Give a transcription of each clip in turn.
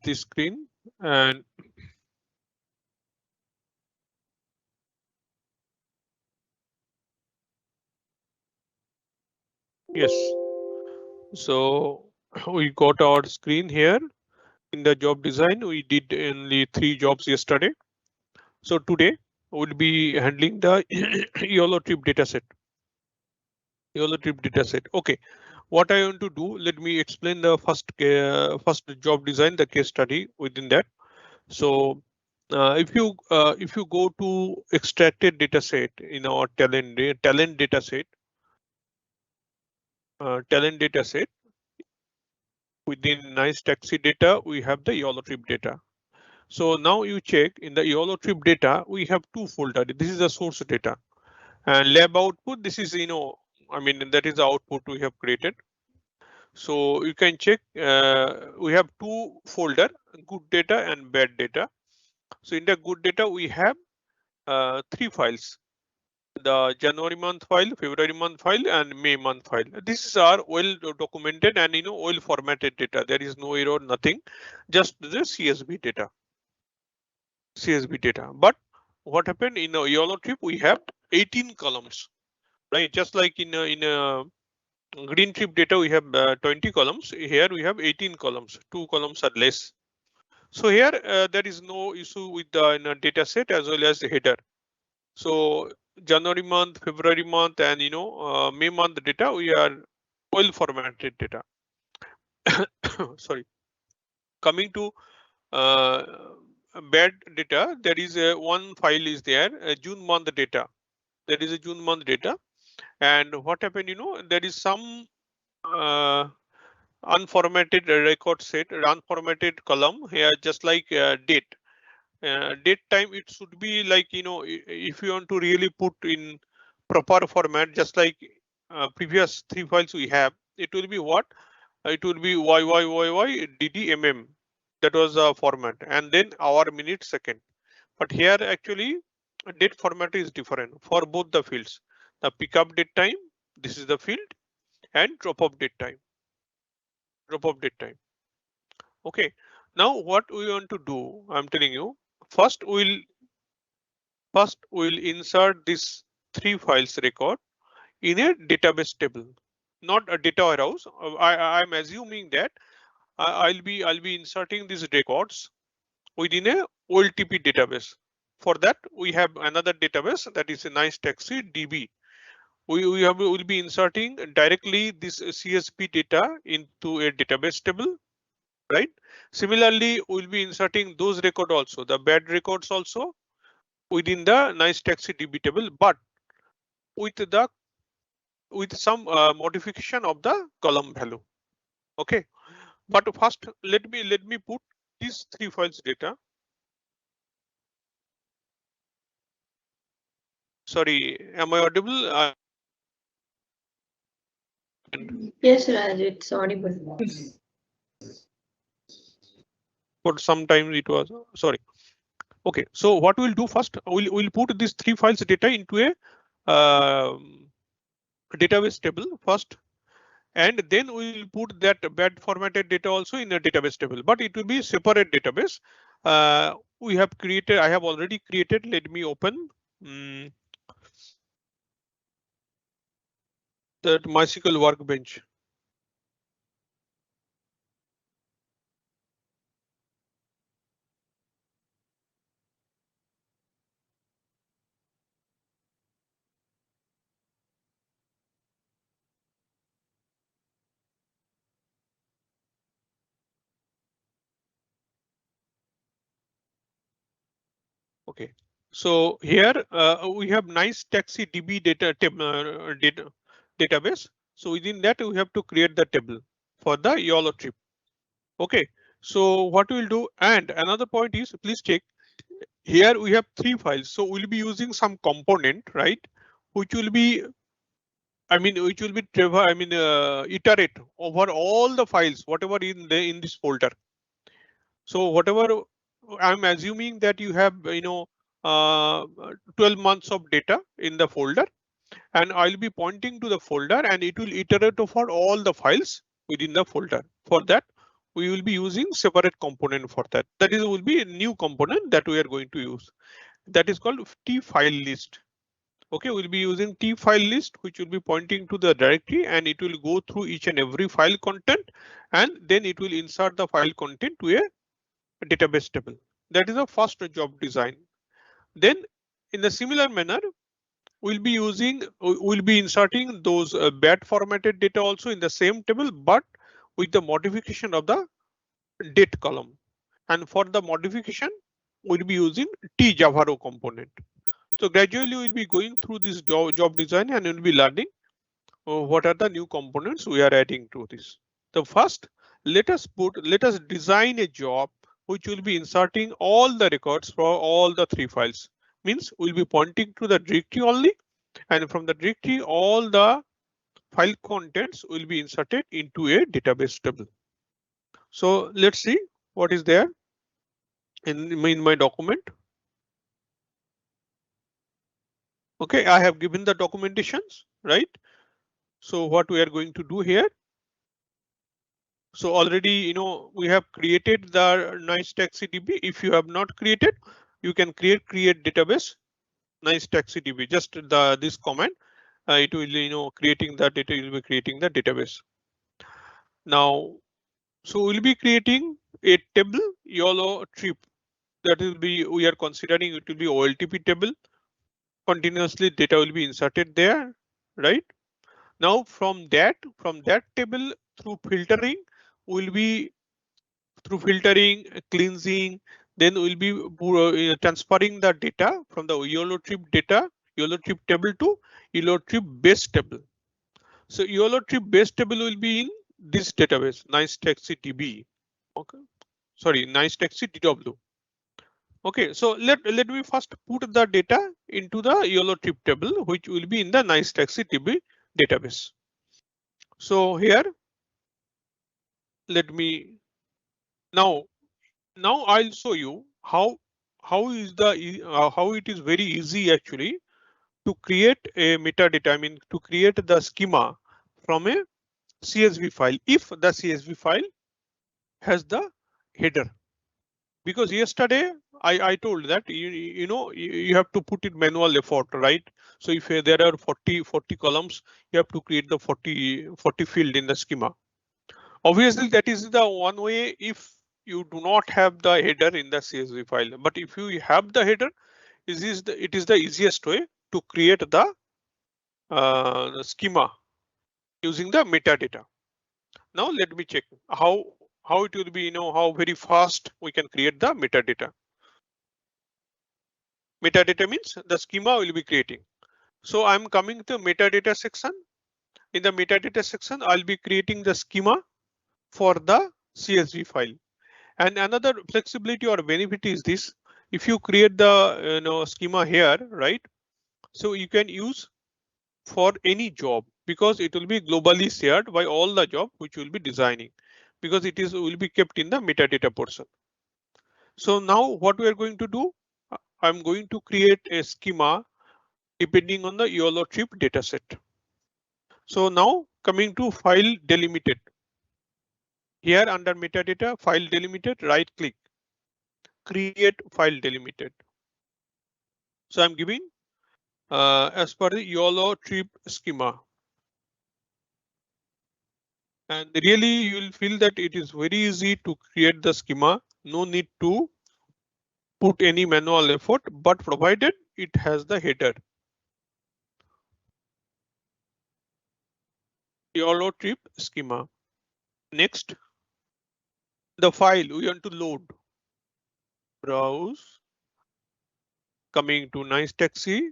the screen and yes. So we got our screen here. In the job design, we did only 3 jobs yesterday. So today we'll be handling the YOLO trip dataset. YOLO trip dataset. Okay. What I want to do, let me explain the first job design, the case study within that. So if you go to extracted dataset in our talent dataset, talent dataset within nice taxi data, we have the YOLO trip data. So now you check in the YOLO trip data, we have 2 folders. This is the source data and lab output. This is, I mean, that is the output we have created. So you can check, we have 2 folder, good data and bad data. So in the good data, we have 3 files, the January month file, February month file and May month file. These are well documented and well formatted data. There is no error, nothing, just the CSV data. CSV data. But what happened in a YOLO trip, we have 18 columns, right? Just like in a green trip data, we have 20 columns. Here we have 18 columns. 2 columns are less. So here there is no issue with the data set as well as the header. So January month, February month, and May month data, we are well formatted data. Sorry. Coming to bad data, there is one file is there, June month data. There is a June month data, and what happened? There is some unformatted record set, unformatted column here, just like date. Date time, it should be like if you want to really put in proper format, just like previous 3 files we have, it will be what? It will be YYYY That was the format, and then hour, minute, second. But here actually date format is different for both the fields. The pickup date time, this is the field, and drop off date time. Drop off date time. Okay. Now what we want to do, I'm telling you, first we'll insert this 3 files record in a database table, not a data warehouse. I'm assuming that I'll be inserting these records within a OLTP database. For that, we have another database, that is a nice taxi DB. We'll be inserting directly this CSV data into a database table, right? Similarly, we'll be inserting those records also, the bad records also, within the nice taxi DB table, but with some modification of the column value. Okay, but first let me put these 3 files data. Sorry, am I audible? Yes, Raj, it's audible. For some time it was sorry. Okay, so what we'll do first, we'll put these 3 files data into a database table first, and then we'll put that bad formatted data also in a database table, but it will be separate database. We have created, I have already created, let me open that MySQL workbench. Okay, so here we have nice taxi DB database. So within that we have to create the table for the YOLO trip. Okay, so what we'll do, and another point is, please check here we have 3 files. So we'll be using some component, right? Which will be, iterate over all the files, whatever in this folder. So whatever, I'm assuming that you have, 12 months of data in the folder, and I'll be pointing to the folder and it will iterate over all the files within the folder. For that, we will be using separate component for that. That is will be a new component that we are going to use. That is called T file list. Okay, we'll be using T file list, which will be pointing to the directory, and it will go through each and every file content, and then it will insert the file content to a database table. That is the first job design. Then in a similar manner, we'll be inserting those BAT formatted data also in the same table, but with the modification of the date column. And for the modification, we'll be using T-Javaro component. So gradually we'll be going through this job design and we'll be learning what are the new components we are adding to this. The first, let us design a job which will be inserting all the records for all the three files. Means we'll be pointing to the directory only, and from the directory all the file contents will be inserted into a database table. So let's see what is there in my document. Okay, I have given the documentations, right? So what we are going to do here. So already, we have created the nice taxi.db. If you have not created, you can create database nice taxi.db. Just this command, it will, creating the data. It will be creating the database. Now, so we'll be creating a table YOLO trip. That will be, we are considering it will be OLTP table. Continuously data will be inserted there, right? Now from that table, through filtering, will be through filtering, cleansing, then we'll be transferring the data from the YOLO trip table to YOLO trip base table. So YOLO trip base table will be in this database, nice taxi DB. Okay, sorry, nice taxi DW. Okay, so let me first put the data into the YOLO trip table, which will be in the nice taxi DB database. So here, let me now I'll show you how it is very easy actually to create a metadata. I mean, to create the schema from a CSV file if the CSV file has the header. Because yesterday I told that you have to put in manual effort, right? So if there are 40 columns, you have to create the 40 field in the schema. Obviously, that is the one way if you do not have the header in the CSV file. But if you have the header, it is the easiest way to create the schema using the metadata. Now let me check how it will be, how very fast we can create the metadata. Metadata means the schema will be creating. So I'm coming to metadata section. In the metadata section, I'll be creating the schema for the CSV file. And another flexibility or benefit is this: if you create the schema here, right? So you can use for any job because it will be globally shared by all the job which will be designing, because it will be kept in the metadata portion. So now what we are going to do, I'm going to create a schema depending on the YOLO trip dataset. So now coming to file delimited. Here under metadata, file delimited, right click, create file delimited. So I'm giving as per the YOLO trip schema. And really you will feel that it is very easy to create the schema. No need to put any manual effort, but provided it has the header. YOLO trip schema. Next, the file we want to load. Browse. Coming to nice taxi.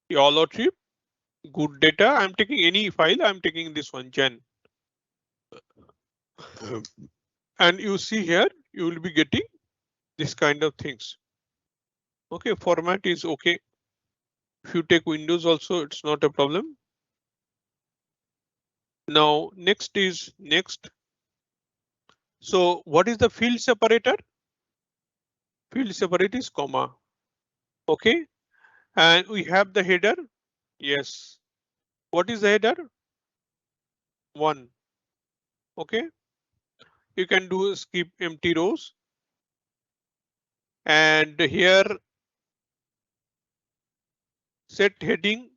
YOLO trip. Good data. I'm taking any file. I'm taking this one, Jen. And you see here, you will be getting this kind of things. Okay, format is okay. If you take Windows also, it's not a problem. Now, next is next. So what is the field separator? Field separator is comma. Okay, and we have the header. Yes. What is the header? 1. Okay. You can do skip empty rows. And here set heading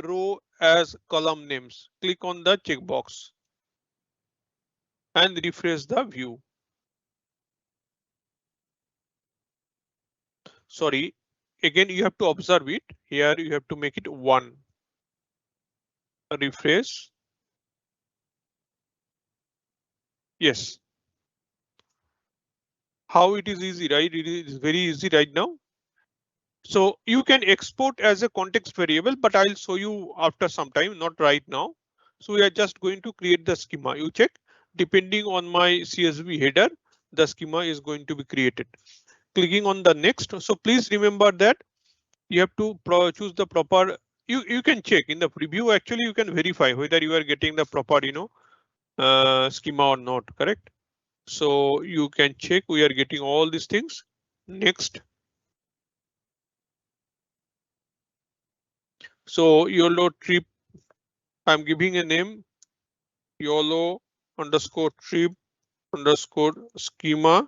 row as column names. Click on the checkbox and refresh the view. Sorry, again you have to observe it. Here you have to make it 1. Refresh. Yes. How it is easy, right? It is very easy right now. So you can export as a context variable, but I'll show you after some time, not right now. So we are just going to create the schema. You check, depending on my CSV header, the schema is going to be created. Clicking on the next. So please remember that you have to choose the proper. You can check in the preview. Actually, you can verify whether you are getting the proper, schema or not. Correct. So you can check we are getting all these things. Next. So YOLO trip, I'm giving a name, YOLO underscore trip underscore schema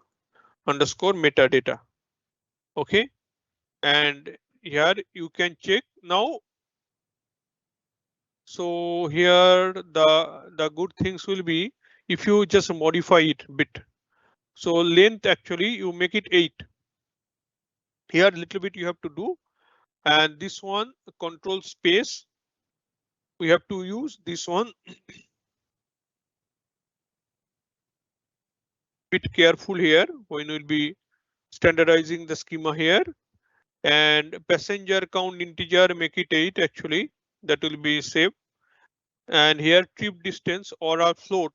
underscore metadata. Okay. And here you can check now. So here the good things will be if you just modify it bit. So length actually you make it 8. Here a little bit you have to do. And this one control space. We have to use this one. Bit careful here when we'll be standardizing the schema here. And passenger count integer make it 8 actually, that will be safe. And here trip distance or our float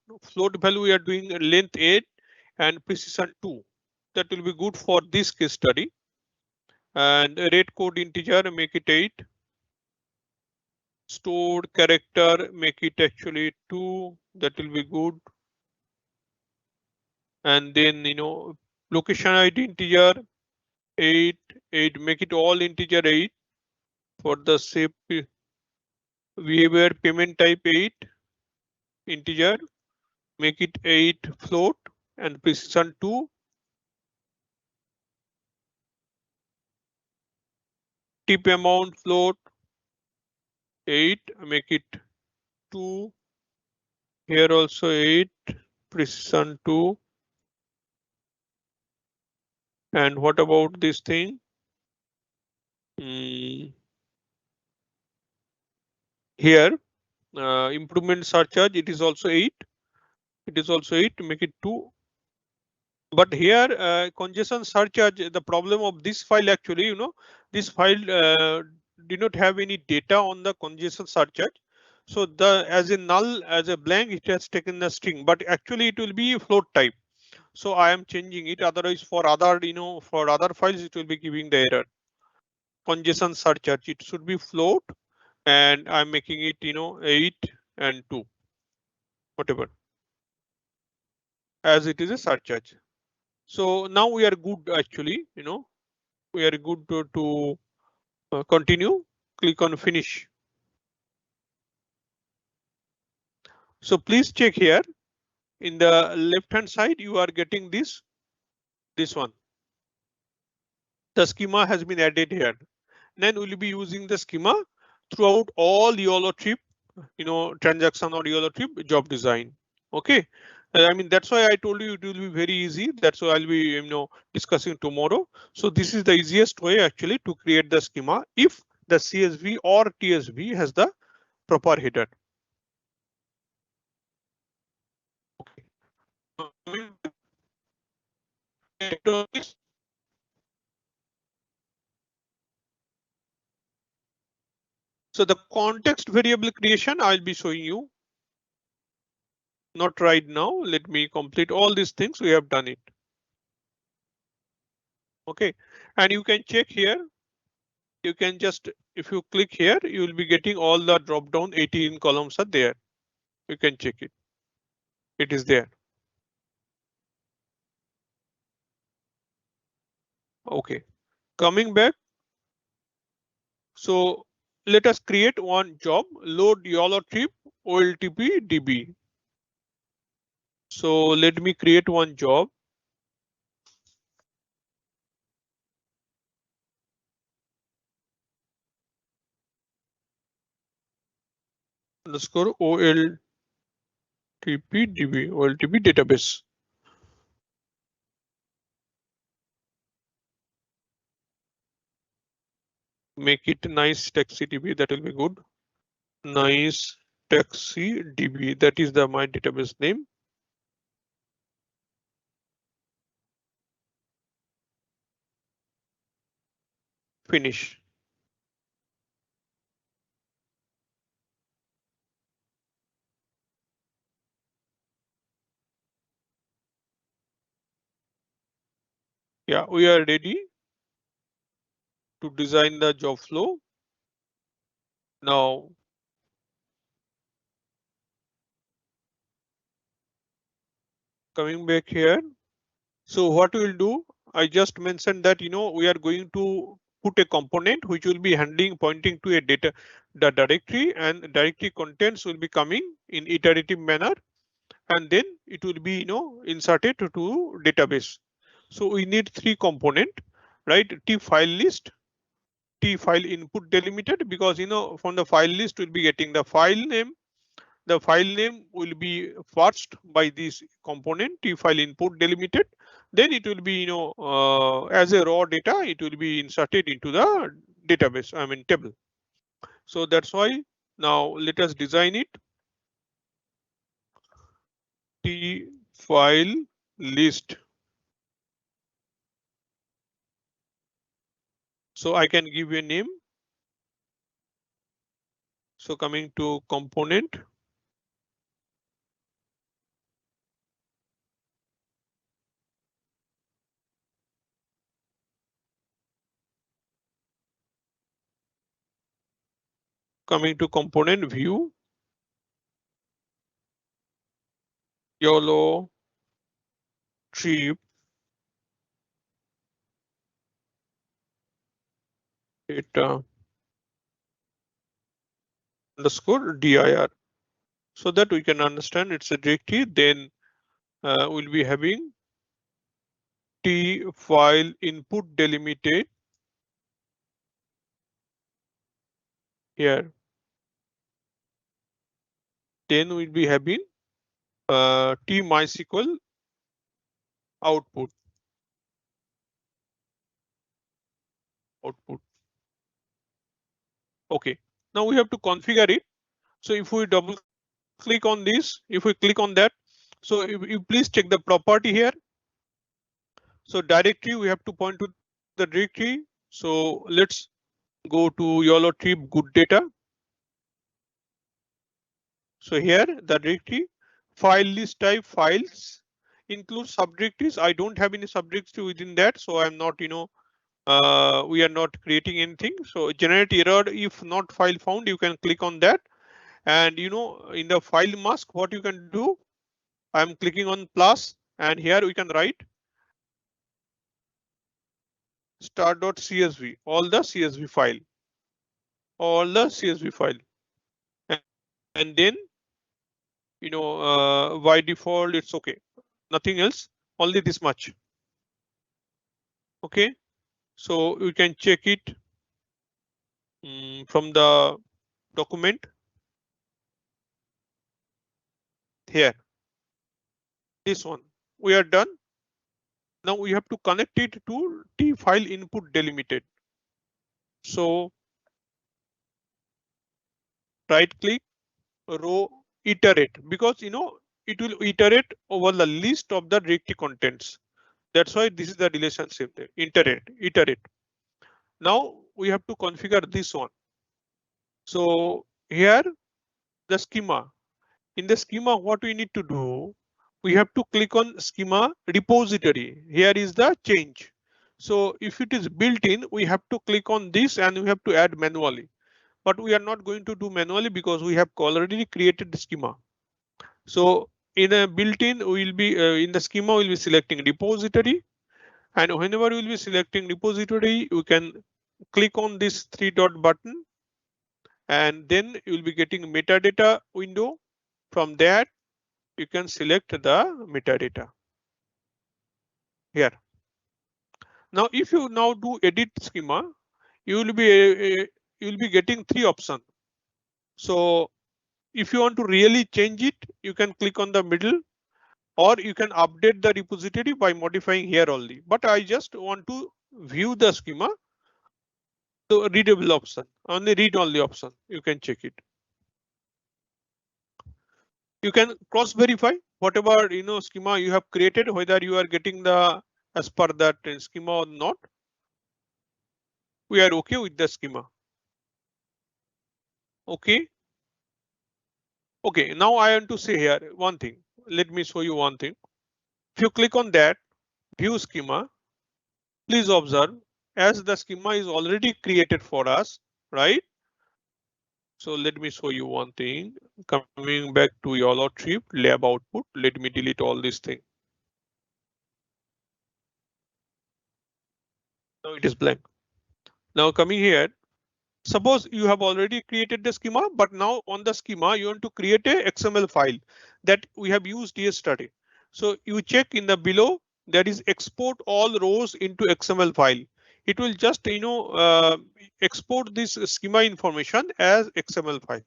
value we are doing length 8 and precision 2. That will be good for this case study. And rate code integer make it 8. Stored character make it actually 2. That will be good. And then location ID integer 8 make it all integer 8 for the safe behavior. Payment type 8 integer make it 8 float and precision 2. Tip amount float 8 make it 2. Here also 8 precision 2. And what about this thing? Here improvement surcharge, it is also 8. It is also 8 to make it 2. But here congestion surcharge, the problem of this file actually, this file did not have any data on the congestion surcharge. So the as a null, as a blank, it has taken the string, but actually it will be float type. So I am changing it. Otherwise, for other, for other files, it will be giving the error. Congestion surcharge, it should be float, and I'm making it, 8 and 2, whatever, as it is a surcharge. So now we are good actually, we are good to continue. Click on finish. So please check here in the left hand side, you are getting this one. The schema has been added here. Then we'll be using the schema throughout all YOLO trip, transaction or YOLO trip job design. Okay. I mean, that's why I told you it will be very easy. That's why I'll be, discussing tomorrow. So this is the easiest way actually to create the schema if the CSV or TSV has the proper header. Okay. So the context variable creation I'll be showing you. Not right now. Let me complete all these things. We have done it. Okay, and you can check here. You can just, if you click here, you will be getting all the drop down 18 columns are there. You can check it. It is there. Okay, coming back. So let us create one job, load YOLO trip OLTP DB. So let me create one job. Underscore OLTP database. Make it nice taxi DB. That will be good. Nice taxi DB. That is the my database name. Finish. Yeah, we are ready to design the job flow. Now, coming back here. So what we will do, I just mentioned that, we are going to put a component which will be handling pointing to a the directory, and directory contents will be coming in iterative manner, and then it will be, inserted to database. So we need three component, right? T file list, T file input delimited, because, from the file list we'll be getting the file name. The file name will be first by this component T file input delimited. Then it will be, as a raw data, it will be inserted into the database, I mean table. So that's why now let us design it. T file list. So I can give you a name. So coming to component. Coming to component view. YOLO trip data underscore dir, so that we can understand it's a directory. Then we'll be having T file input delimited here. Then we'll be having T MySQL output. Okay. Now we have to configure it. So if we double click on this, if we click on that, so if you please check the property here. So directory, we have to point to the directory. So let's go to YOLO trip good data. So here the directory file list type files include subdirectories. I don't have any subdirectory within that, so I'm not, we are not creating anything. So generate error if not file found, you can click on that. And, in the file mask, what you can do, I'm clicking on plus, and here we can write start.csv, all the CSV file, and then, by default it's okay, nothing else, only this much. Okay, so we can check it from the document here. This one we are done. Now we have to connect it to T file input delimited. So right click, row, iterate, because, it will iterate over the list of the directory contents. That's why this is the relationship there. Iterate. Now we have to configure this one. So here the schema. In the schema, what we need to do, we have to click on schema repository. Here is the change. So if it is built in, we have to click on this and we have to add manually. But we are not going to do manually because we have already created the schema. So in a built-in, we will be in the schema, we'll be selecting repository. And whenever we'll be selecting repository, we can click on this three dot button, and then you'll be getting metadata window. From that, you can select the metadata here. Now, if you now do edit schema, you will be getting 3 options. So if you want to really change it, you can click on the middle, or you can update the repository by modifying here only. But I just want to view the schema. So readable option, only read only option, you can check it. You can cross verify whatever schema you have created, whether you are getting the as per that schema or not. We are okay with the schema. Okay. Okay, now I want to say here one thing. Let me show you one thing. If you click on that view schema, please observe as the schema is already created for us, right? So let me show you one thing. Coming back to YOLO trip lab output, let me delete all this thing. Now it is blank. Now coming here, suppose you have already created the schema, but now on the schema you want to create a XML file that we have used yesterday. So you check in the below, there is export all rows into XML file. It will just export this schema information as XML file.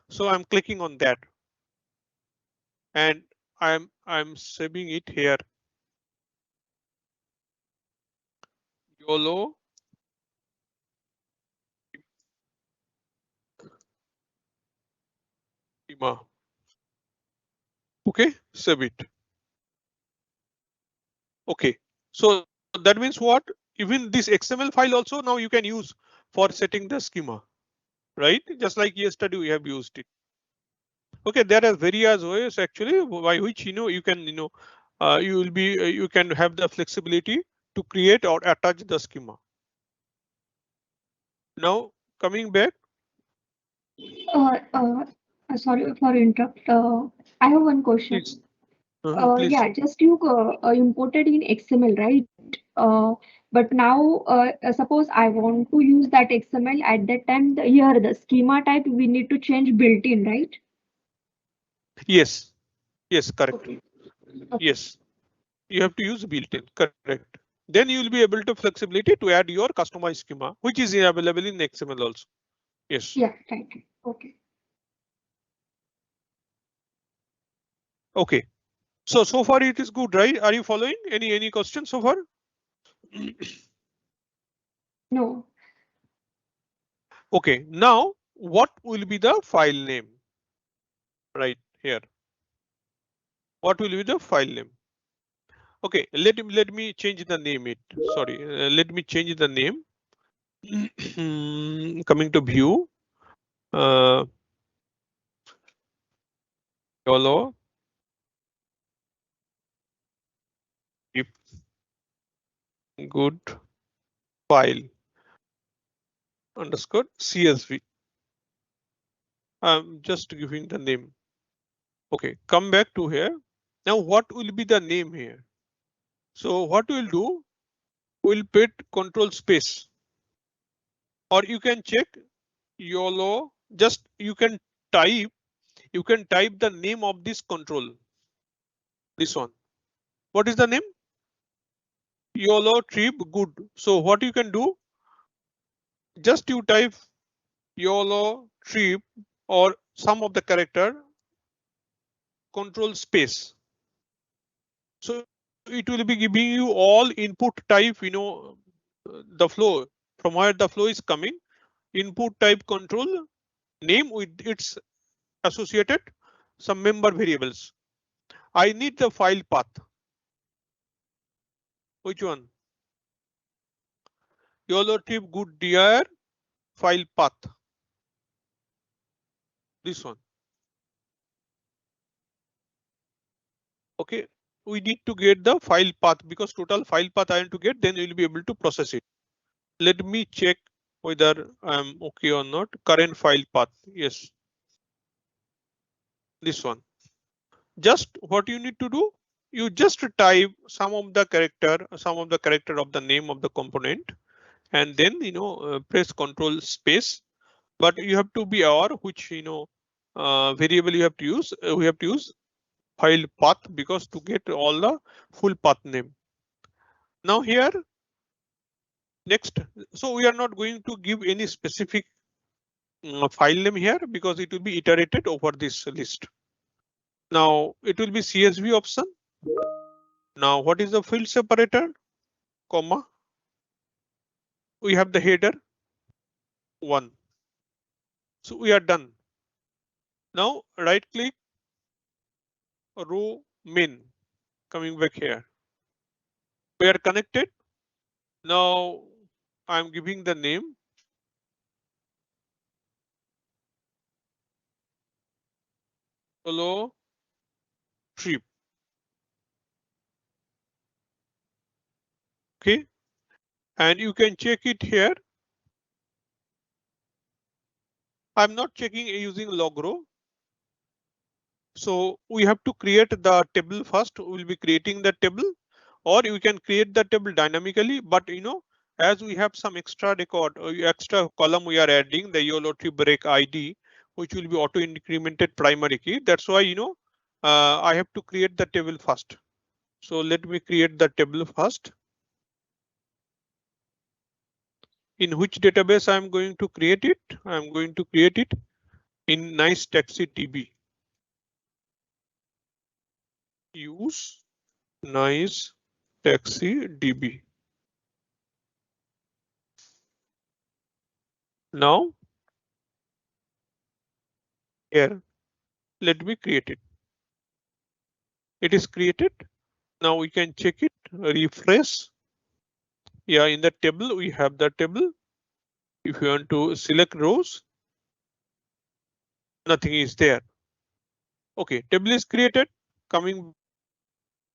So I'm clicking on that and I'm saving it here. YOLO schema. Okay, save it. Okay, so that means what? Even this XML file also now you can use for setting the schema, right? Just like yesterday we have used it. Okay, there are various ways actually by which you can you can have the flexibility to create or attach the schema. Now coming back. Uh, uh, Sorry for interrupt. I have one question. Please. Please. Yeah, just you imported in XML, right? But now, suppose I want to use that XML at that time, here the schema type we need to change built-in, right? Yes. Yes, correct. Okay. Yes, you have to use built-in, correct. Then you will be able to flexibility to add your customized schema, which is available in XML also. Yes. Yeah, right. Okay. Okay. So far it is good, right? Are you following? Any questions so far? No. Okay. Now what will be the file name? Right here. What will be the file name? Okay. Let me change the name. Sorry. Let me change the name. Coming to view. YOLO. If good file underscore CSV. I'm just giving the name. Okay, come back to here. Now what will be the name here? So what we'll do, we'll put control space, or you can check YOLO, just you can type the name of this control. This one. What is the name? YOLO trip good. So what you can do, just you type YOLO trip or some of the character control space. So it will be giving you all input type, the flow from where the flow is coming, input type control name with its associated some member variables. I need the file path. Which one? YOLO trip good dir file path. This one. Okay, we need to get the file path because total file path I want to get, then we will be able to process it. Let me check whether I'm okay or not. Current file path. Yes. This one. Just what you need to do, you just type some of the character of the name of the component, and then press control space. But you have to be aware which variable you have to use. We have to use file path because to get all the full path name. Now here next, so we are not going to give any specific file name here because it will be iterated over this list. Now it will be CSV option. Now what is the field separator, comma? We have the header 1. So we are done. Now right click, row main, coming back here. We are connected. Now I'm giving the name. Solo trip. Okay. And you can check it here. I'm not checking using log row. So we have to create the table first. We'll be creating the table, or you can create the table dynamically. But as we have some extra record or extra column we are adding the YOLO trip break ID, which will be auto incremented primary key. That's why I have to create the table first. So let me create the table first. In which database I'm going to create it? I'm going to create it in Nice Taxi DB. Use Nice Taxi DB. Now here, let me create it. It is created. Now we can check it, refresh. Yeah, in the table, we have the table. If you want to select rows, nothing is there. Okay, table is created. Coming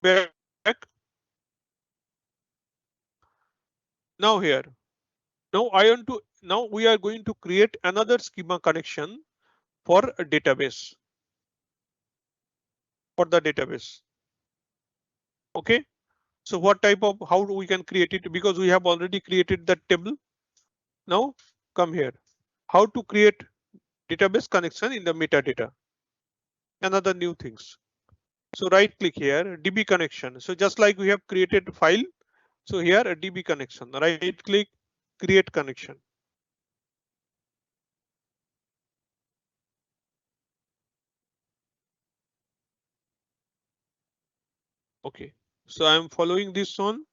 back. Now here. Now we are going to create another schema connection for a database. For the database. Okay. So what type of, how we can create it, because we have already created that table. Now come here. How to create database connection in the metadata. Another new things. So right click here, DB connection. So just like we have created file. So here a DB connection, right click, create connection. Okay. So I'm following this one.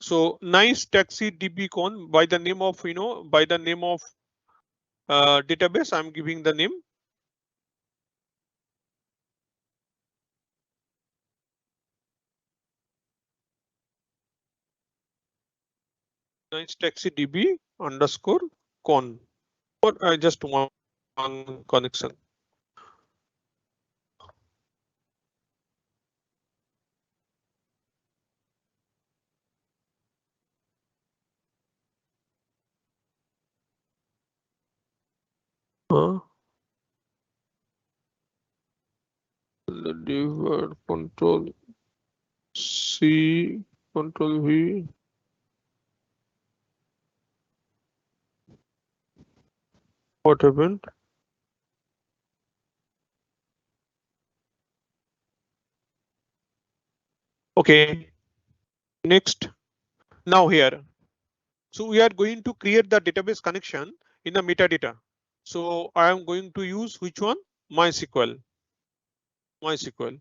So Nice Taxi DB con by the name of, by the name of database, I'm giving the name. Nice Taxi DB underscore con. Or I just want one connection. The control C, control V. What happened? Okay. Next. Now here. So we are going to create the database connection in the metadata. So I am going to use which one? MySQL. MySQL.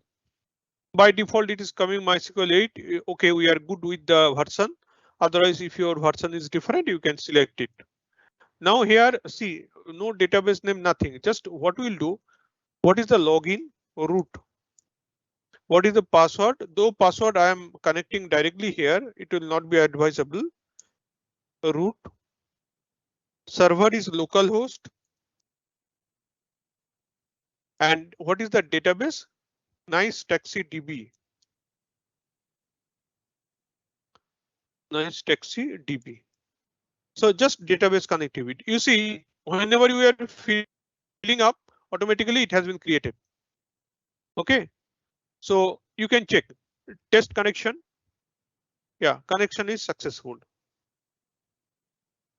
By default, it is coming MySQL 8. Okay, we are good with the version. Otherwise, if your version is different, you can select it. Now here, see, no database name, nothing. Just what we'll do. What is the login root? What is the password? Though password I am connecting directly here, it will not be advisable. Root. Server is localhost. And what is the database? Nice Taxi DB. Nice Taxi DB. So just database connectivity. You see, whenever you are filling up, automatically it has been created. Okay. So you can check test connection. Yeah, connection is successful.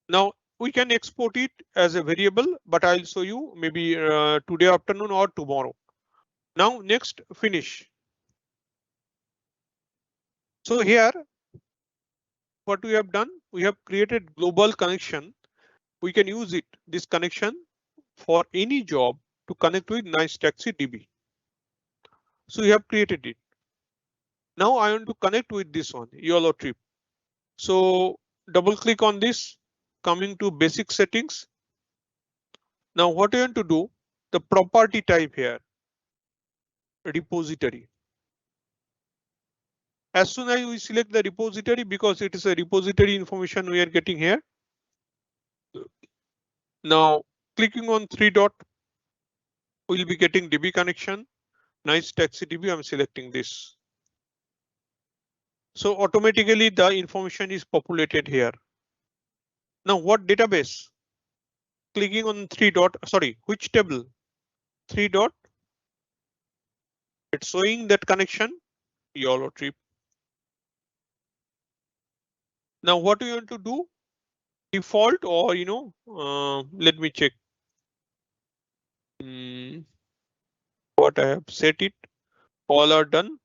Now we can export it as a variable, but I'll show you maybe today afternoon or tomorrow. Now next, finish. So here what we have done, we have created global connection. We can use it, this connection, for any job to connect with Nice Taxi DB. So we have created it. Now I want to connect with this one, YOLO trip. So double click on this, coming to basic settings. Now what I want to do, the property type here, repository. As soon as we select the repository, because it is a repository information we are getting here. Now clicking on three dot, we'll be getting DB connection, Nice Taxi DB. I'm selecting this. So automatically the information is populated here. Now what database? Clicking on three dot, sorry, which table? Three dot. It's showing that connection, YOLO trip. Now what we want to do? Default or let me check. What I have set it. All are done.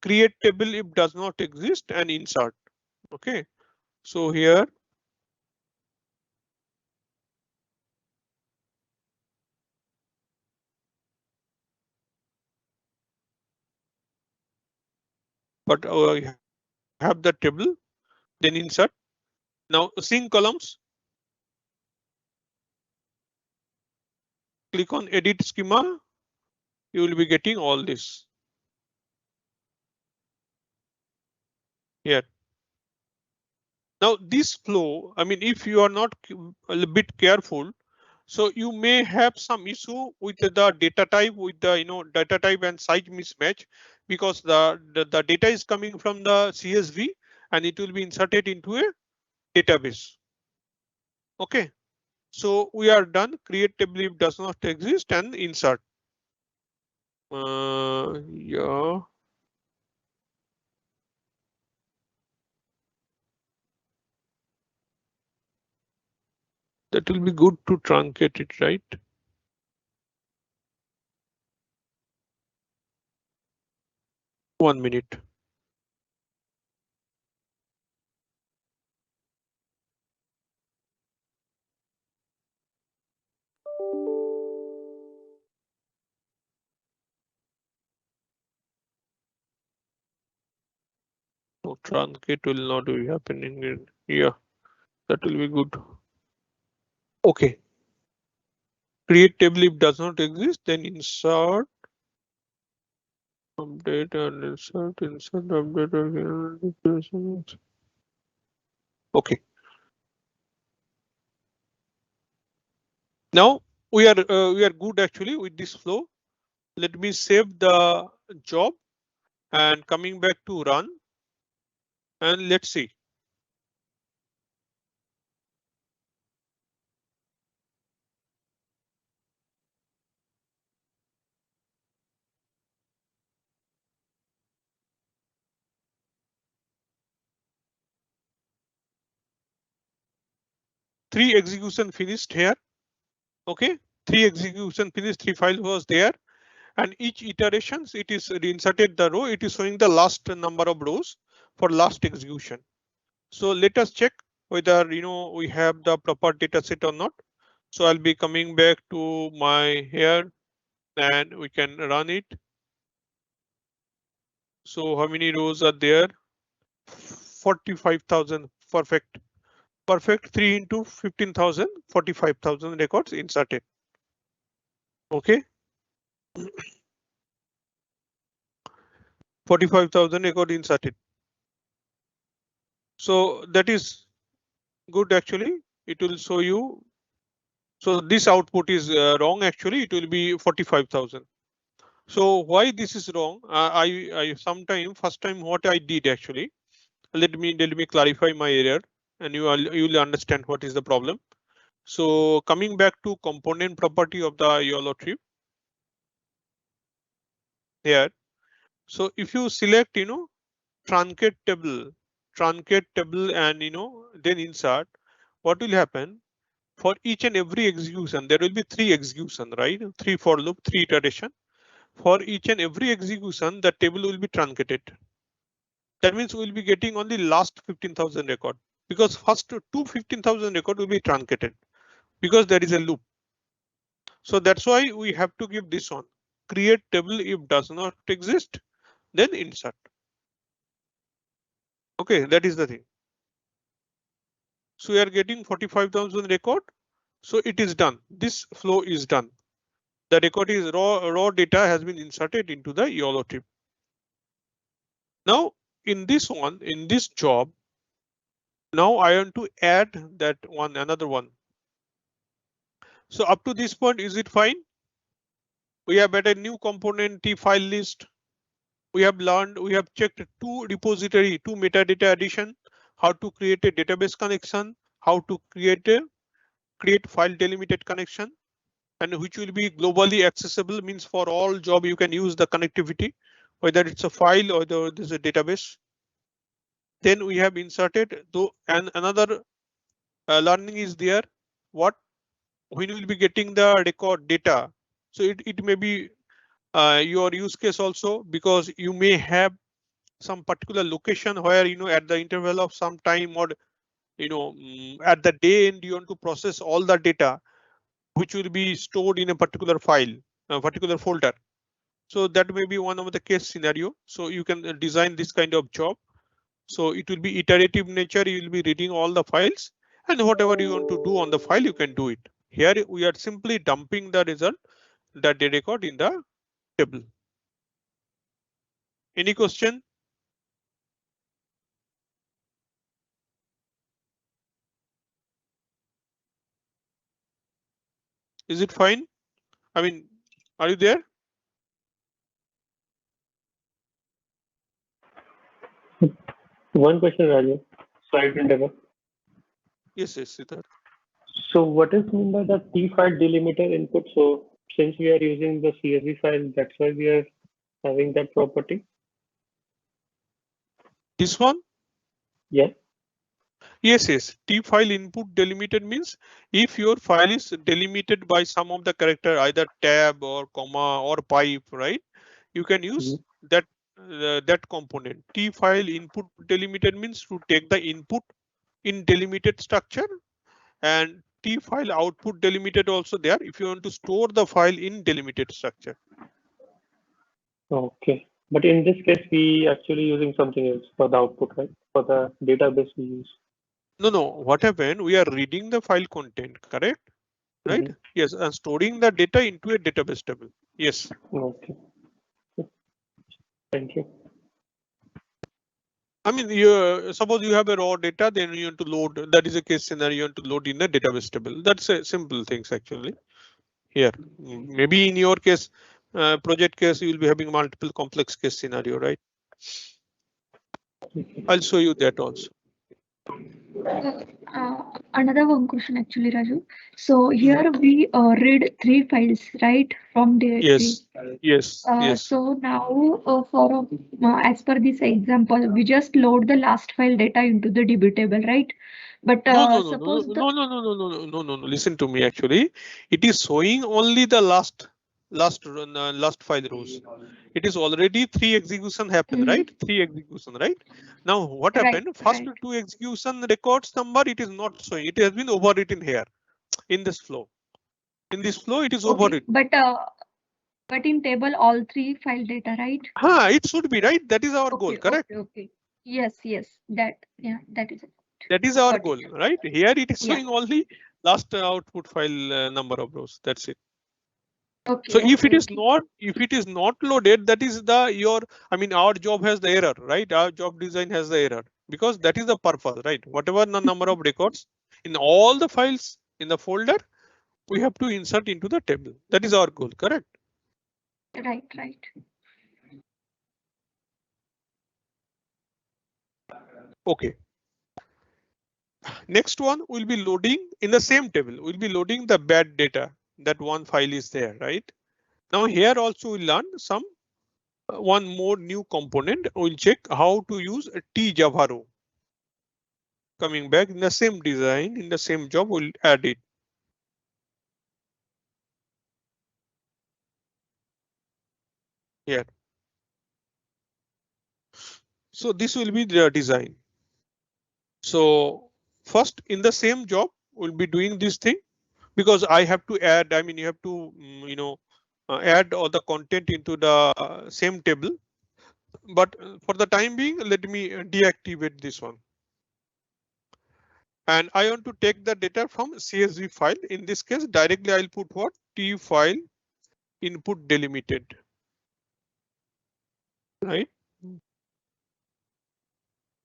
Create table if does not exist and insert. Okay, so here but I have the table, then insert. Now sync columns. Click on edit schema. You will be getting all this here. Now this flow, I mean, if you are not a bit careful, so you may have some issue with the data type, with the data type and size mismatch, because the data is coming from the CSV and it will be inserted into a database. Okay, so we are done. Create table if does not exist and insert. Yeah. That will be good to truncate it, right? One minute. No, truncate will not be happening. Yeah, that will be good. Okay. Create table if does not exist, then insert, update and insert, update again. Okay. Now we are good actually with this flow. Let me save the job and coming back to run, and let's see. Three execution finished here. Okay, three execution finished, three file was there, and each iterations it is reinserted the row. It is showing the last number of rows for last execution. So let us check whether we have the proper data set or not. So I'll be coming back to my here and we can run it. So how many rows are there? 45,000. Perfect. Perfect. 3 into 15,000, 45,000 records inserted. Okay. 45,000 record inserted. So that is good actually. It will show you. So this output is wrong actually. It will be 45,000. So why this is wrong? I sometime first time what I did actually. Let me clarify my error, and you will understand what is the problem. So coming back to component property of the YOLO trip here. So if you select truncate table and then insert, what will happen? For each and every execution, there will be 3 execution, right? 3 for loop, 3 iteration. For each and every execution, the table will be truncated. That means we'll be getting only last 15,000 record, because first two 15,000 record will be truncated because there is a loop. So that's why we have to give this one. Create table if does not exist, then insert. Okay, that is the thing. So we are getting 45,000 record. So it is done. This flow is done. The record is raw data has been inserted into the YOLO trip. Now in this one, in this job, now I want to add that one, another one. So up to this point, is it fine? We have added new component T file list. We have learned, we have checked 2 repository, 2 metadata addition, how to create a database connection, how to create file delimited connection, and which will be globally accessible, means for all job you can use the connectivity, whether it's a file or whether there's a database. Then we have inserted though, and another learning is there. What when you will be getting the record data? So it may be your use case also, because you may have some particular location where at the interval of some time, or at the day end, you want to process all the data which will be stored in a particular file, a particular folder. So that may be one of the case scenario. So you can design this kind of job. So it will be iterative nature. You will be reading all the files, and whatever you want to do on the file, you can do it. Here we are simply dumping the result, the data record in the table. Any question? Is it fine? I mean, are you there? One question, Raju. Sorry to interrupt. Yes, Siddharth. So what is meant by the T file delimiter input? So since we are using the CSV file, that's why we are having that property. This one? Yeah. Yes. T file input delimited means if your file is delimited by some of the character, either tab or comma or pipe, right? You can use that component. T file input delimited means to take the input in delimited structure, and T file output delimited also there if you want to store the file in delimited structure. Okay. But in this case, we actually using something else for the output, right? For the database we use. No. What happened? We are reading the file content, correct? Right? Yes, and storing the data into a database table. Yes. Okay. Thank you. I mean, suppose you have a raw data, then you want to load. That is a case scenario. You want to load in a database table. That's a simple things actually. Here, maybe in your case, project case, you will be having multiple complex case scenario, right? I'll show you that also. Another one question actually, Raju. So here we read 3 files, right, from directory. Yes. So now for as per this example, we just load the last file data into the DB table, right? But suppose no. Listen to me. Actually, it is showing only the last file rows. It is already 3 execution happened, right? 3 execution, right? Now what happened? First 2 execution records number, it is not showing. It has been overwritten here in this flow. In this flow, it is overwritten. But in table all 3 file data, right? It should be, right? That is our goal, correct? Okay. Yes. That is it. That is our goal, right? Here it is showing only last output file number of rows. That's it. Okay. So if it is not loaded, that is our job has the error, right? Our job design has the error, because that is the purpose, right? Whatever the number of records in all the files in the folder, we have to insert into the table. That is our goal, correct? Right. Okay. Next one will be loading in the same table. We'll be loading the bad data. That one file is there, right? Now here also we learn some one more new component. We'll check how to use tjava row. Coming back in the same design, in the same job, we'll add it. Here. So this will be the design. So first in the same job, we'll be doing this thing because I have to add, I mean, you have to, add all the content into the same table. But for the time being, let me deactivate this one. And I want to take the data from CSV file. In this case, directly I'll put what? T file input delimited. Right?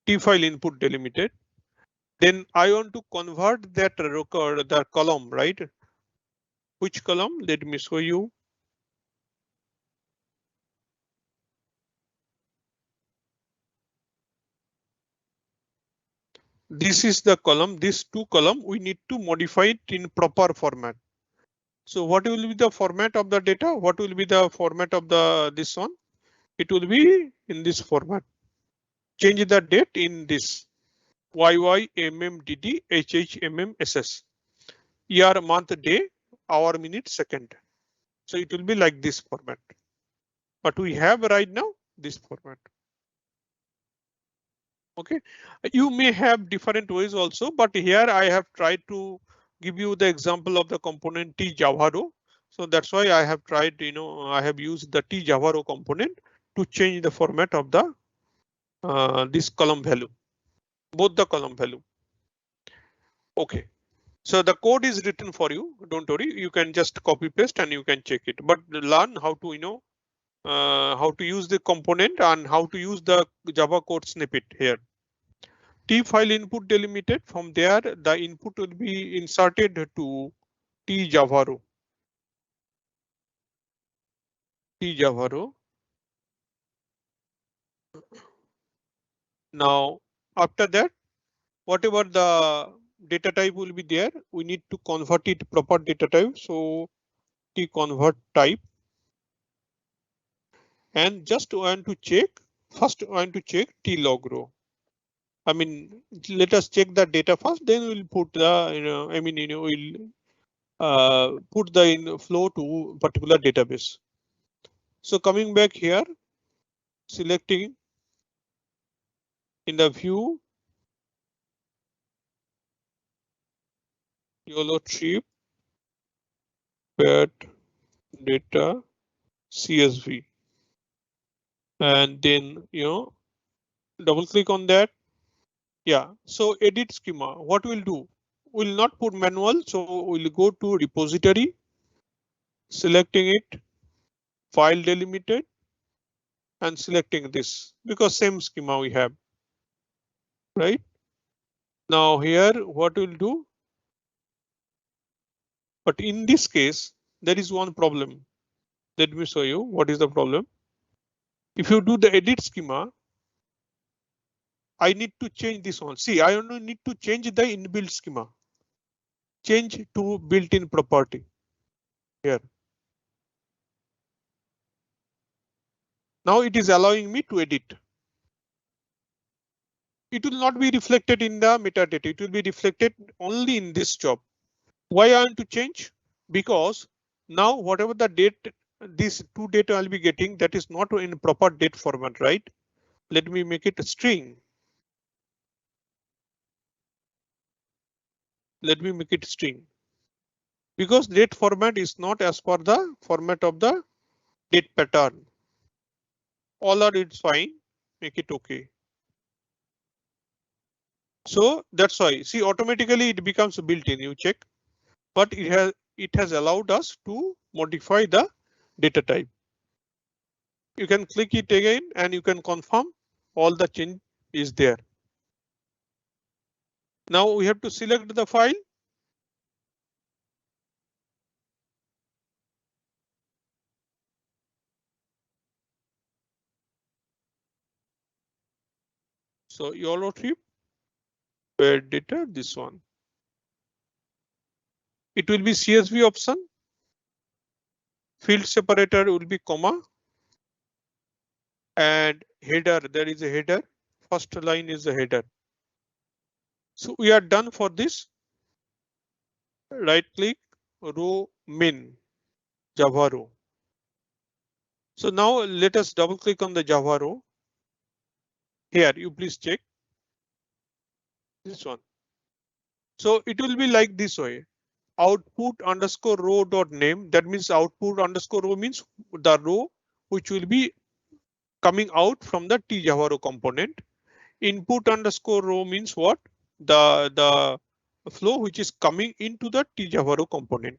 T file input delimited. Then I want to convert that record, the column, right? Which column? Let me show you. This is the column, this two column, we need to modify it in proper format. So what will be the format of the data? What will be the format of this one? It will be in this format. Change the date in this YYMMDD HHMMSS. Year, month, day, hour, minute, second. So it will be like this format. But we have right now this format. Okay, you may have different ways also, but here I have tried to give you the example of the component tjava row. So that's why I have tried, I have used the tjava row component to change the format of the this column value, both the column value. Okay, so the code is written for you. Don't worry, you can just copy paste and you can check it. But learn how to how to use the component and how to use the Java code snippet here. T file input delimited. From there, the input will be inserted to tjava row. Tjava row. Now, after that, whatever the data type will be there, we need to convert it proper data type. So T convert type. And just want to check, first want to check T log row. I mean, let us check the data first, then we'll put the, we'll put the flow to particular database. So coming back here, selecting in the view, YOLO trip, paired data, CSV. And then, double click on that. Yeah, so edit schema, what we'll do? We'll not put manual, so we'll go to repository, selecting it, file delimited, and selecting this because same schema we have, right? Now here, what we'll do? But in this case, there is one problem. Let me show you what is the problem. If you do the edit schema, I need to change this one. See, I only need to change the inbuilt schema. Change to built-in property here. Now it is allowing me to edit. It will not be reflected in the metadata. It will be reflected only in this job. Why I want to change? Because now whatever the date, this two data I'll be getting, that is not in proper date format, right? Let me make it a string. Let me make it string. Because date format is not as per the format of the date pattern. All are it's fine. Make it okay. So that's why, see, automatically it becomes built-in, you check, but it has allowed us to modify the data type. You can click it again and you can confirm all the change is there. Now we have to select the file. So YOLO trip, where data, this one. It will be CSV option. Field separator will be comma. and header, there is a header. First line is the header. So we are done for this. Right click, row min, Java row. So now let us double click on the Java row. Here, you please check this one. So it will be like this way. Output underscore row dot name. That means output underscore row means the row which will be coming out from the tjava row component. Input underscore row means what? The flow which is coming into the tjava row component.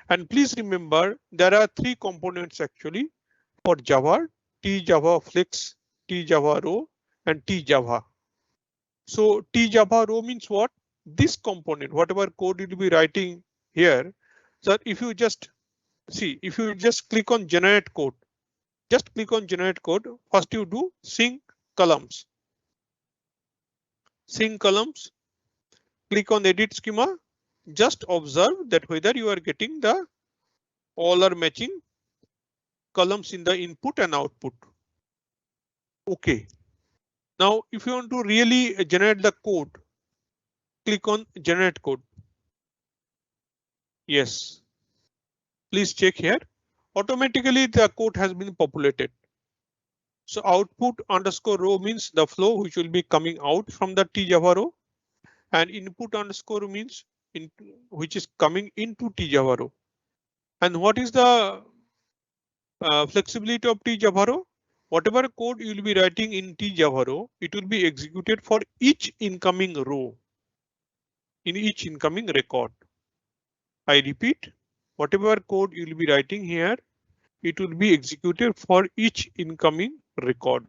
And please remember there are three components actually for Java: tjava flex, tjava row, and tjava. So tjava row means what? This component, whatever code you'll be writing here. So if you just see, if you just click on generate code, just click on generate code. First you do sync columns. Sync columns. Click on edit schema. Just observe that whether you are getting the all are matching columns in the input and output. Okay. Now, if you want to really generate the code, click on generate code. Yes. Please check here. Automatically the code has been populated. So output underscore row means the flow which will be coming out from the tjava row, and input underscore means which is coming into tjava row. And what is the flexibility of tjava row? Whatever code you will be writing in tjava row, it will be executed for each incoming row in each incoming record. I repeat, whatever code you will be writing here, it will be executed for each incoming record.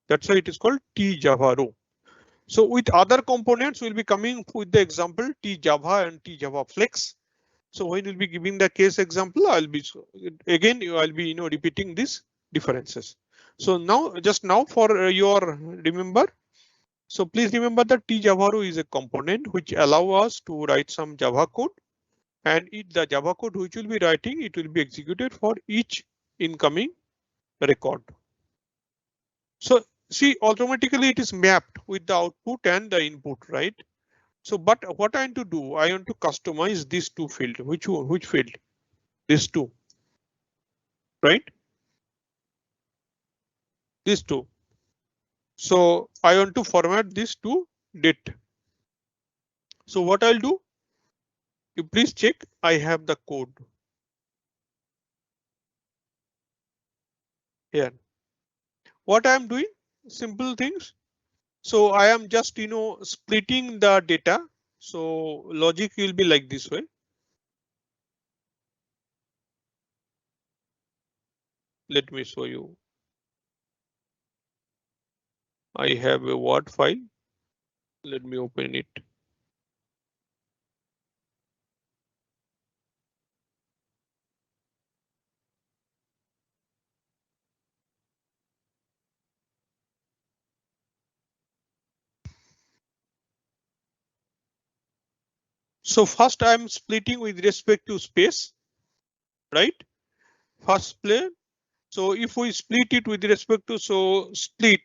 That's why it is called tjava row. So with other components, we'll be coming with the example tjava and tjava flex. So when we'll be giving the case example, I'll be repeating these differences. So now, just now for your remember. So please remember that tjava row is a component which allow us to write some Java code, and the Java code which will be writing, it will be executed for each incoming record. So see, automatically it is mapped with the output and the input, right? So, but what I want to do, I want to customize these two fields. Which field? These two, right? These two. So I want to format this to date. So what I'll do, you please check, I have the code here. What I am doing, simple things. So I am just, splitting the data. So logic will be like this way. Let me show you. I have a Word file. Let me open it. So first I'm splitting with respect to space, right? First split. So if we split it with respect to, so split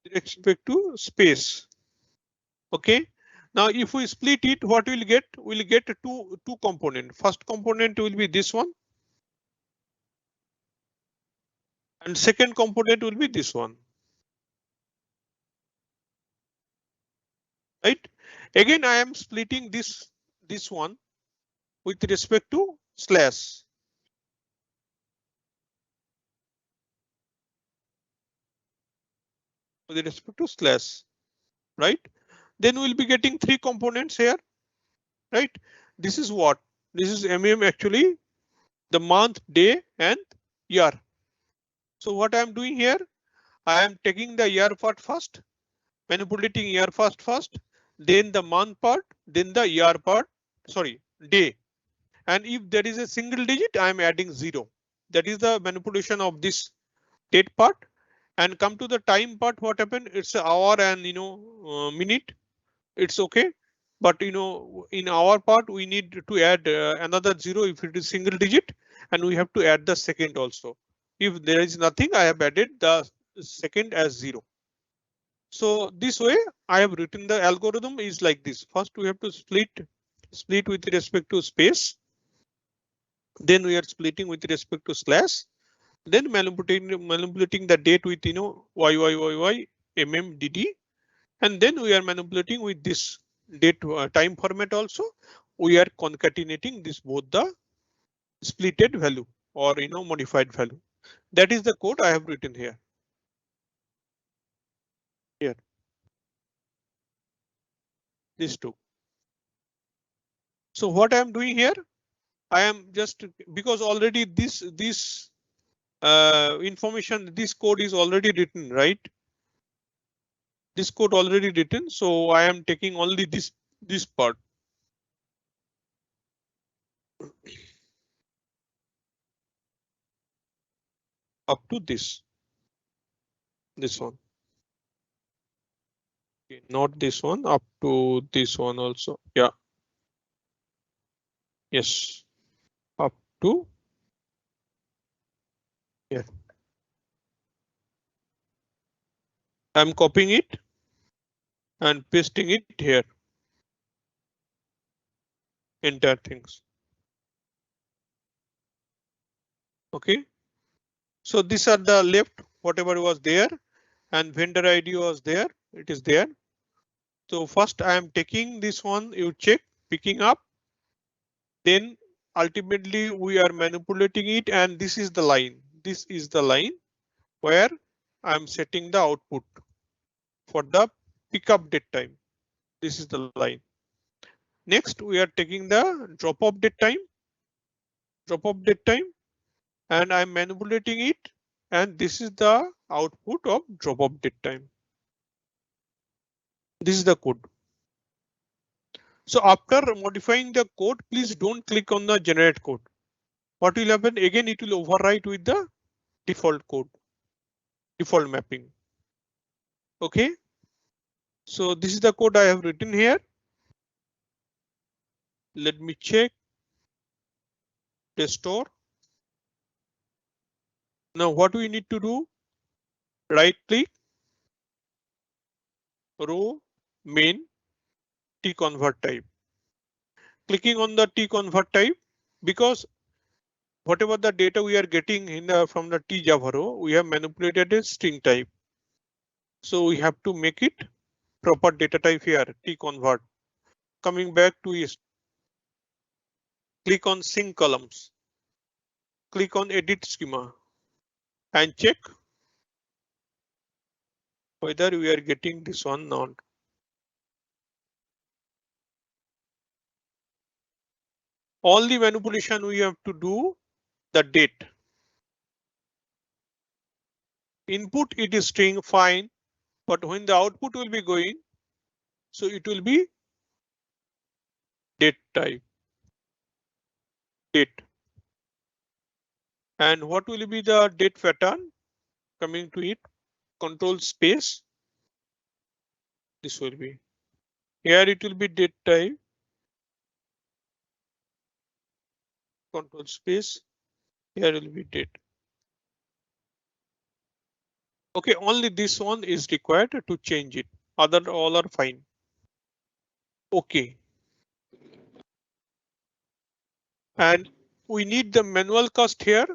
with respect to space. Okay. Now if we split it, what we'll get? We'll get two component. First component will be this one, and second component will be this one. Right? Again, I am splitting this one with respect to slash. With respect to slash, right? Then we'll be getting three components here, right? This is what? This is actually the month, day, and year. So what I'm doing here, I am taking the year part first, manipulating year first, then the month part, then the year part, sorry, day. And if there is a single digit, I am adding 0. That is the manipulation of this date part. And come to the time part, what happened? It's an hour and minute. It's okay. But in our part, we need to add another 0 if it is single digit. and we have to add the second also. If there is nothing, I have added the second as 0. So this way I have written the algorithm is like this. First we have to split with respect to space. Then we are splitting with respect to slash. Then manipulating the date with YYYY MMDD. And then we are manipulating with this date time format also. We are concatenating this both the splitted value or modified value. That is the code I have written here. Here. These two. So what I am doing here, I am just because already this information, this code is already written, right? This code already written, so I am taking only this part. Up to this one. Okay, not this one, up to this one also. Yeah. Yes. Up to here. I'm copying it and pasting it here. Entire things. Okay. So these are the left, whatever was there, and vendor ID was there. It is there. So first I am taking this one, you check, picking up. Then ultimately we are manipulating it, and this is the line. This is the line where I'm setting the output for the pickup date time. This is the line. Next, we are taking the drop off date time, and I'm manipulating it, and this is the output of drop off date time. This is the code. So after modifying the code, please don't click on the generate code. What will happen again? It will overwrite with the default code, default mapping. Okay. So this is the code I have written here. Let me check. Restore. Now what we need to do? Right click, row, main, tconvert type. Clicking on the tconvert type, because whatever the data we are getting from the tjava row, we have manipulated a string type. So we have to make it proper data type here, tconvert. Coming back to it, click on sync columns. Click on edit schema and check whether we are getting this one or not. All the manipulation we have to do the date. Input it is string, fine, but when the output will be going, so it will be date type, date. And what will be the date pattern? Coming to it, control space. This will be here. It will be date type. Control space. Here will be date. Okay, only this one is required to change it. Other all are fine. Okay. And we need the manual cast here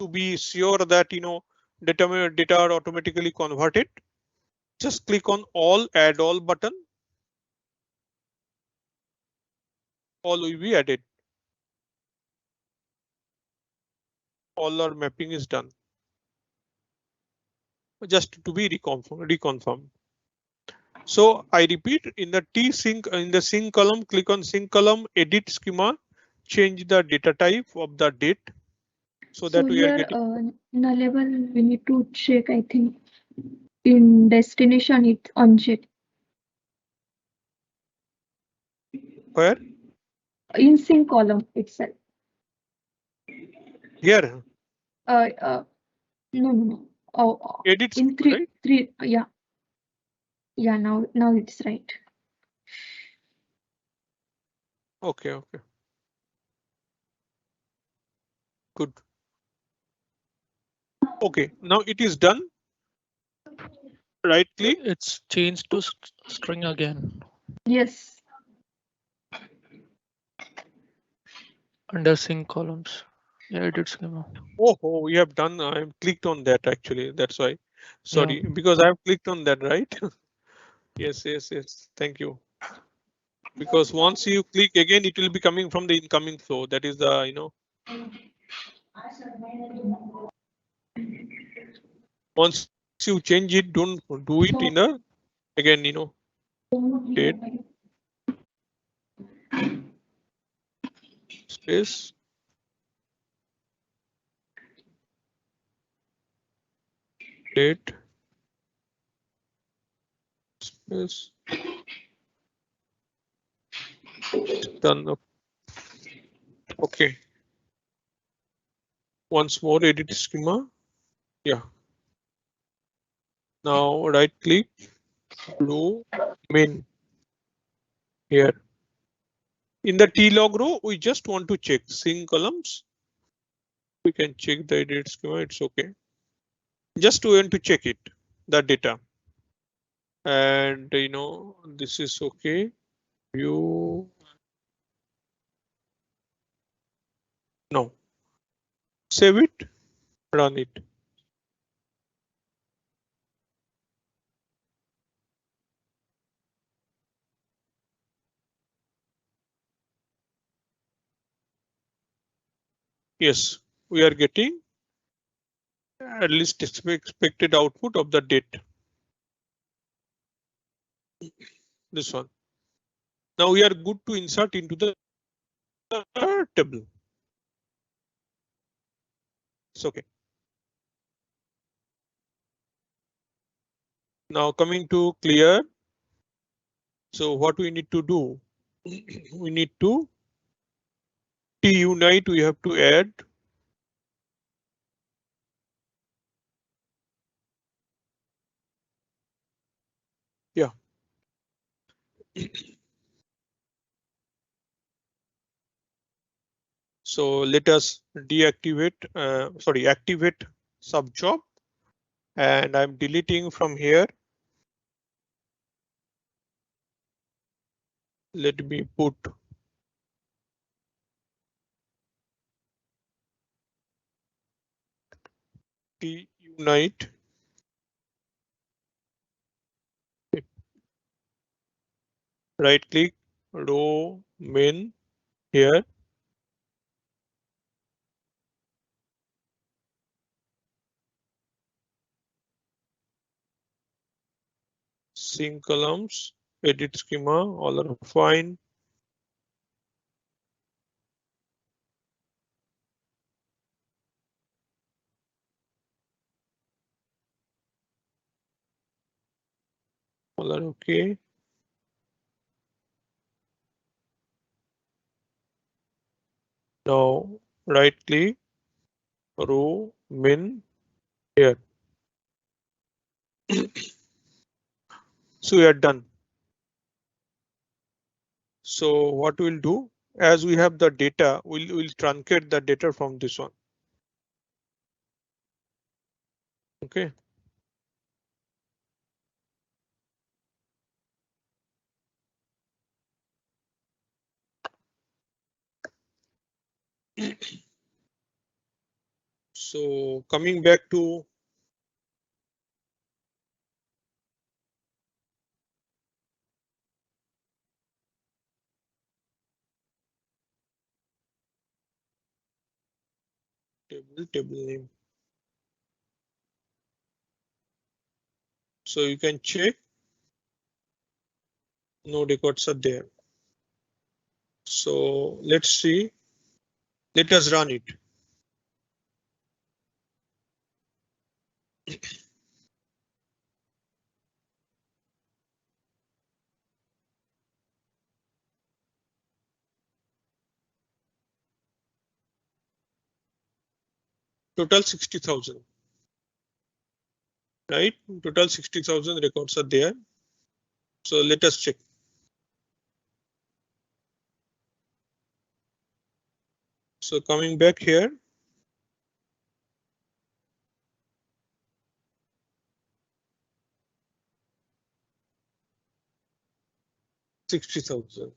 to be sure that data are automatically converted. Just click on all, add all button. All will be added. All our mapping is done. Just to be reconfirmed. So I repeat, in the sync column, click on sync column, edit schema, change the data type of the date so that we are getting. Nullable, we need to check, I think. In destination, it's unchecked. Where? In sync column itself. Here. No. Oh, Edit in schema, right? three. Yeah. Yeah. Now it's right. Okay. Good. Okay, now it is done. Right click. It's changed to string again. Yes. Under sync columns. Yeah, edit schema. Oh, we have done. I've clicked on that actually. That's why. Sorry, Yeah. because I've clicked on that, right? Yes. Thank you. Because once you click again, it will be coming from the incoming flow. That is the, once you change it, don't do it in a, again, date space. Date space. Done. Okay. Once more, edit schema. Yeah. Now right click, row main here. In the T-log row, we just want to check sync columns. We can check the edit schema. It's okay. Just want to check it, the data. And this is okay. View. No. Save it, run it. Yes, we are getting at least expected output of the date. This one. Now we are good to insert into the table. It's okay. Now coming to clear. So what we need to do? We need to T-unite. We have to add yeah. So let us deactivate, activate subjob, and I'm deleting from here. Let me put T-unite. Right click, row main here. Sync columns, edit schema, all are fine. All are okay. Now right click, row main here. So we are done. So what we'll do, as we have the data, we'll truncate the data from this one. Okay. So coming back to table name. So you can check, no records are there. So let's see. Let us run it. Total 60,000. Right? Total 60,000 records are there. So let us check. So coming back here, 60,000.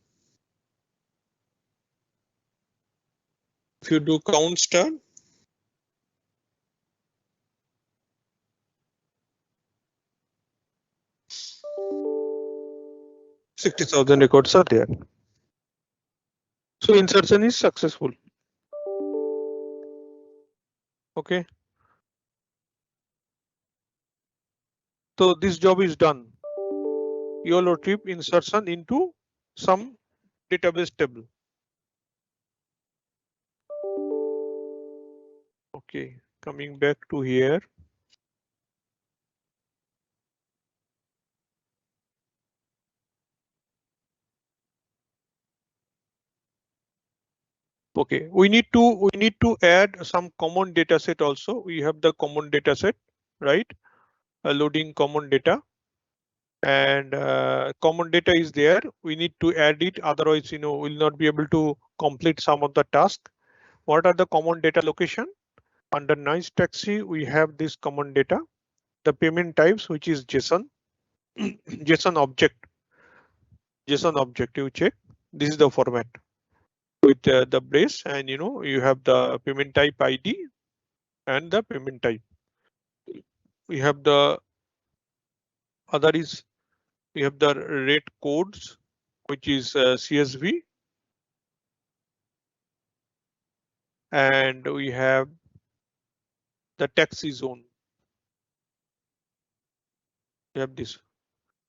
If you do count star, $60,000 records are there. So insertion is successful. Okay. So this job is done. YOLO trip insertion into some database table. Okay, coming back to here. Okay, we need to add some common data set also. We have the common data set, right? Loading common data. And common data is there. We need to add it, otherwise, we'll not be able to complete some of the task. What are the common data location? Under nice taxi, we have this common data, the payment types, which is JSON, JSON object, you check. This is the format with the brace, and you have the payment type ID and the payment type. We have the other is we have the rate codes, which is CSV, and we have the taxi zone. We have this.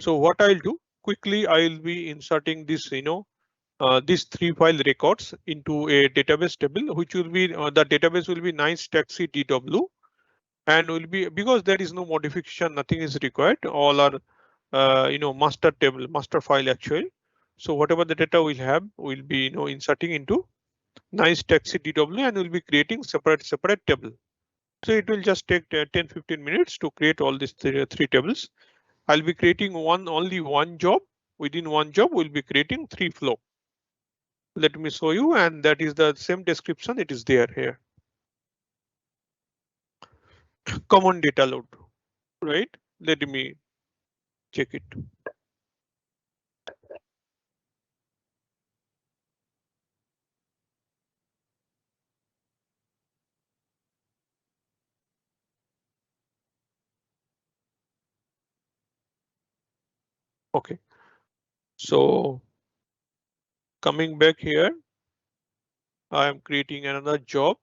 So what I'll do quickly, I'll be inserting this, these 3 file records into a database table, which will be the database will be nice taxi DW, and will be, because there is no modification, nothing is required. All are master table, master file actually. So whatever the data we'll have, will be inserting into nice taxi DW, and we'll be creating separate table. So it will just take 10-15 minutes to create all these three tables. I'll be creating only one job. Within one job, we'll be creating 3 flow. Let me show you, and that is the same description. It is there here. Common data load, right? Let me check it. Okay. So coming back here, I am creating another job.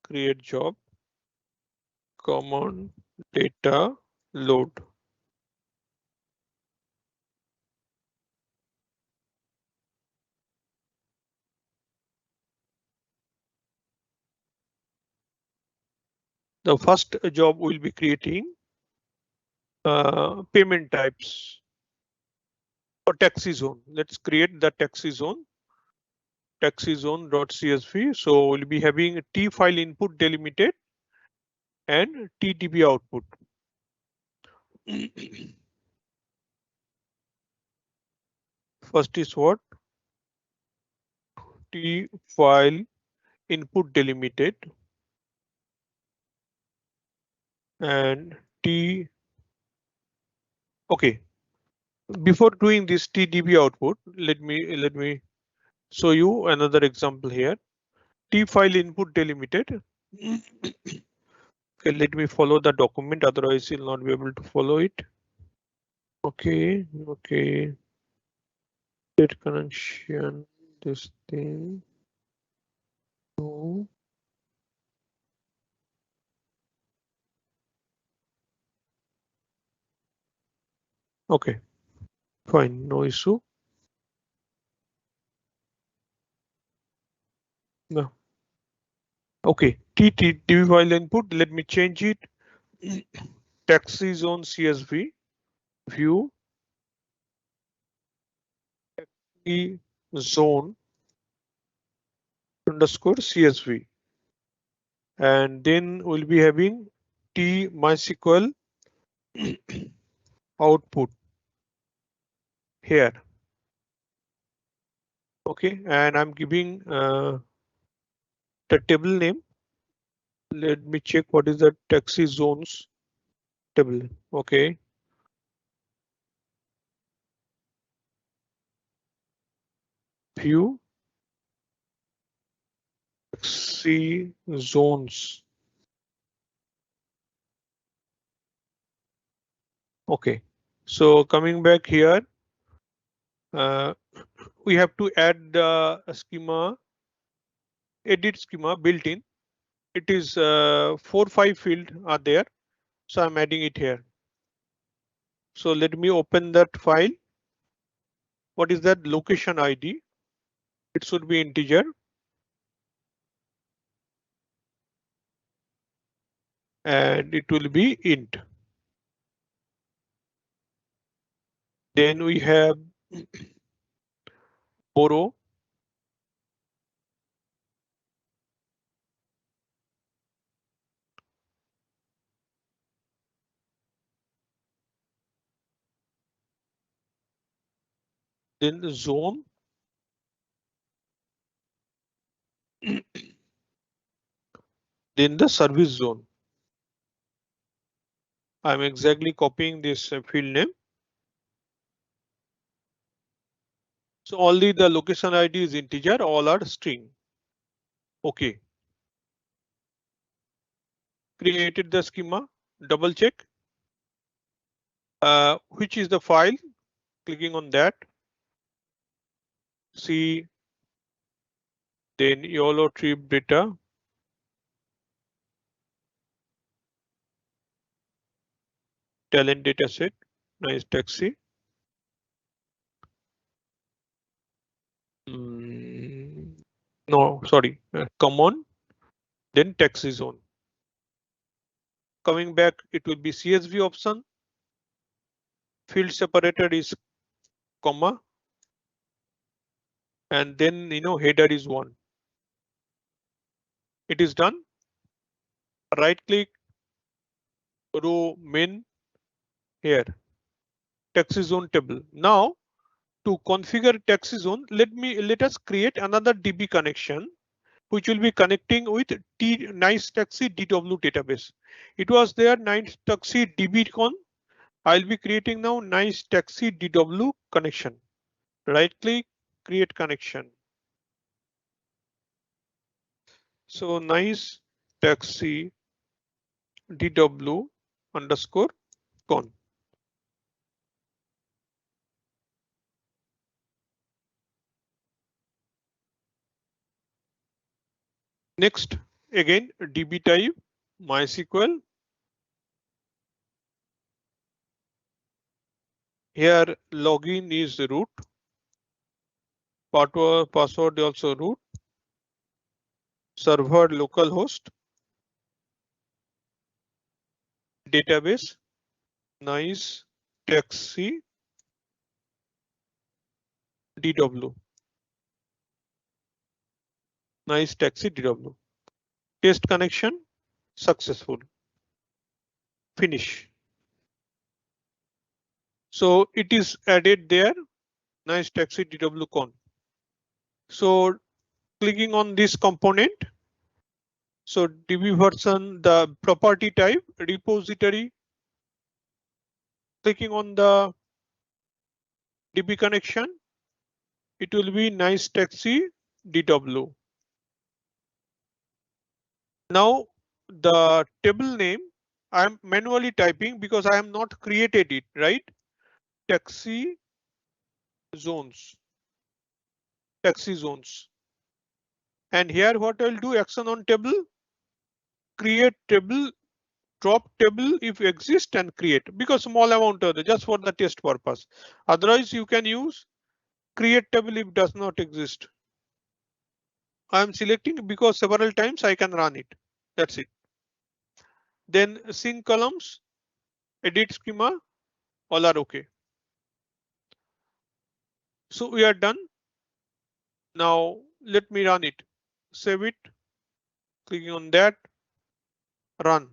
Create job. Common data load. The first job will be creating payment types for taxi zone. Let's create the taxi zone. Taxi zone.csv. So we'll be having a T file input delimited and TDB output. First is what? T file input delimited and T. Okay. Before doing this TDB output, let me show you another example here. T file input delimited. Okay, let me follow the document, otherwise you'll not be able to follow it. Okay. Get connection, this thing. No. Okay, fine, no issue. No. Okay, TV file input. Let me change it. Taxi zone CSV view. Taxi zone underscore CSV, and then we'll be having T MySQL output here. Okay, and I'm giving the table name. Let me check what is the taxi zones. table. Okay. View taxi zones. Okay. So coming back here, we have to add the schema, edit schema built in. It is 4-5 field are there. So I'm adding it here. So let me open that file. What is that location ID? It should be integer. And it will be int. Then we have borrow. Then the zone. Then the service zone. I'm exactly copying this field name. So only the location ID is integer, all are string. Okay. Created the schema, double check. Which is the file? Clicking on that. See, then YOLO trip data. Talent data set, nice taxi. No, sorry, common, then taxi zone. Coming back, it will be CSV option. Field separator is comma. And then, header is 1. It is done. Right click, row main here, taxi zone table. Now to configure taxi zone, let us create another DB connection, which will be connecting with Nice Taxi DW database. It was there Nice Taxi DBcon. I'll be creating now Nice Taxi DW connection. Right click, create connection. So Nice Taxi DW underscore con. Next, again, DB type, MySQL. Here, login is root. Password also root. Server localhost. Database, Nice Taxi DW. Nice Taxi DW. Test connection successful. Finish. So it is added there, Nice Taxi DW con. So clicking on this component. So DB version, the property type, repository. Clicking on the DB connection, it will be Nice Taxi DW. Now the table name I'm manually typing because I am not created it, right? Taxi zones. Taxi zones. And here what I'll do, action on table, create table, drop table if exist and create, because small amount of just for the test purpose. Otherwise you can use create table if does not exist. I'm selecting because several times I can run it. That's it. Then sync columns, edit schema, all are okay. So we are done. Now let me run it. Save it. Clicking on that. Run.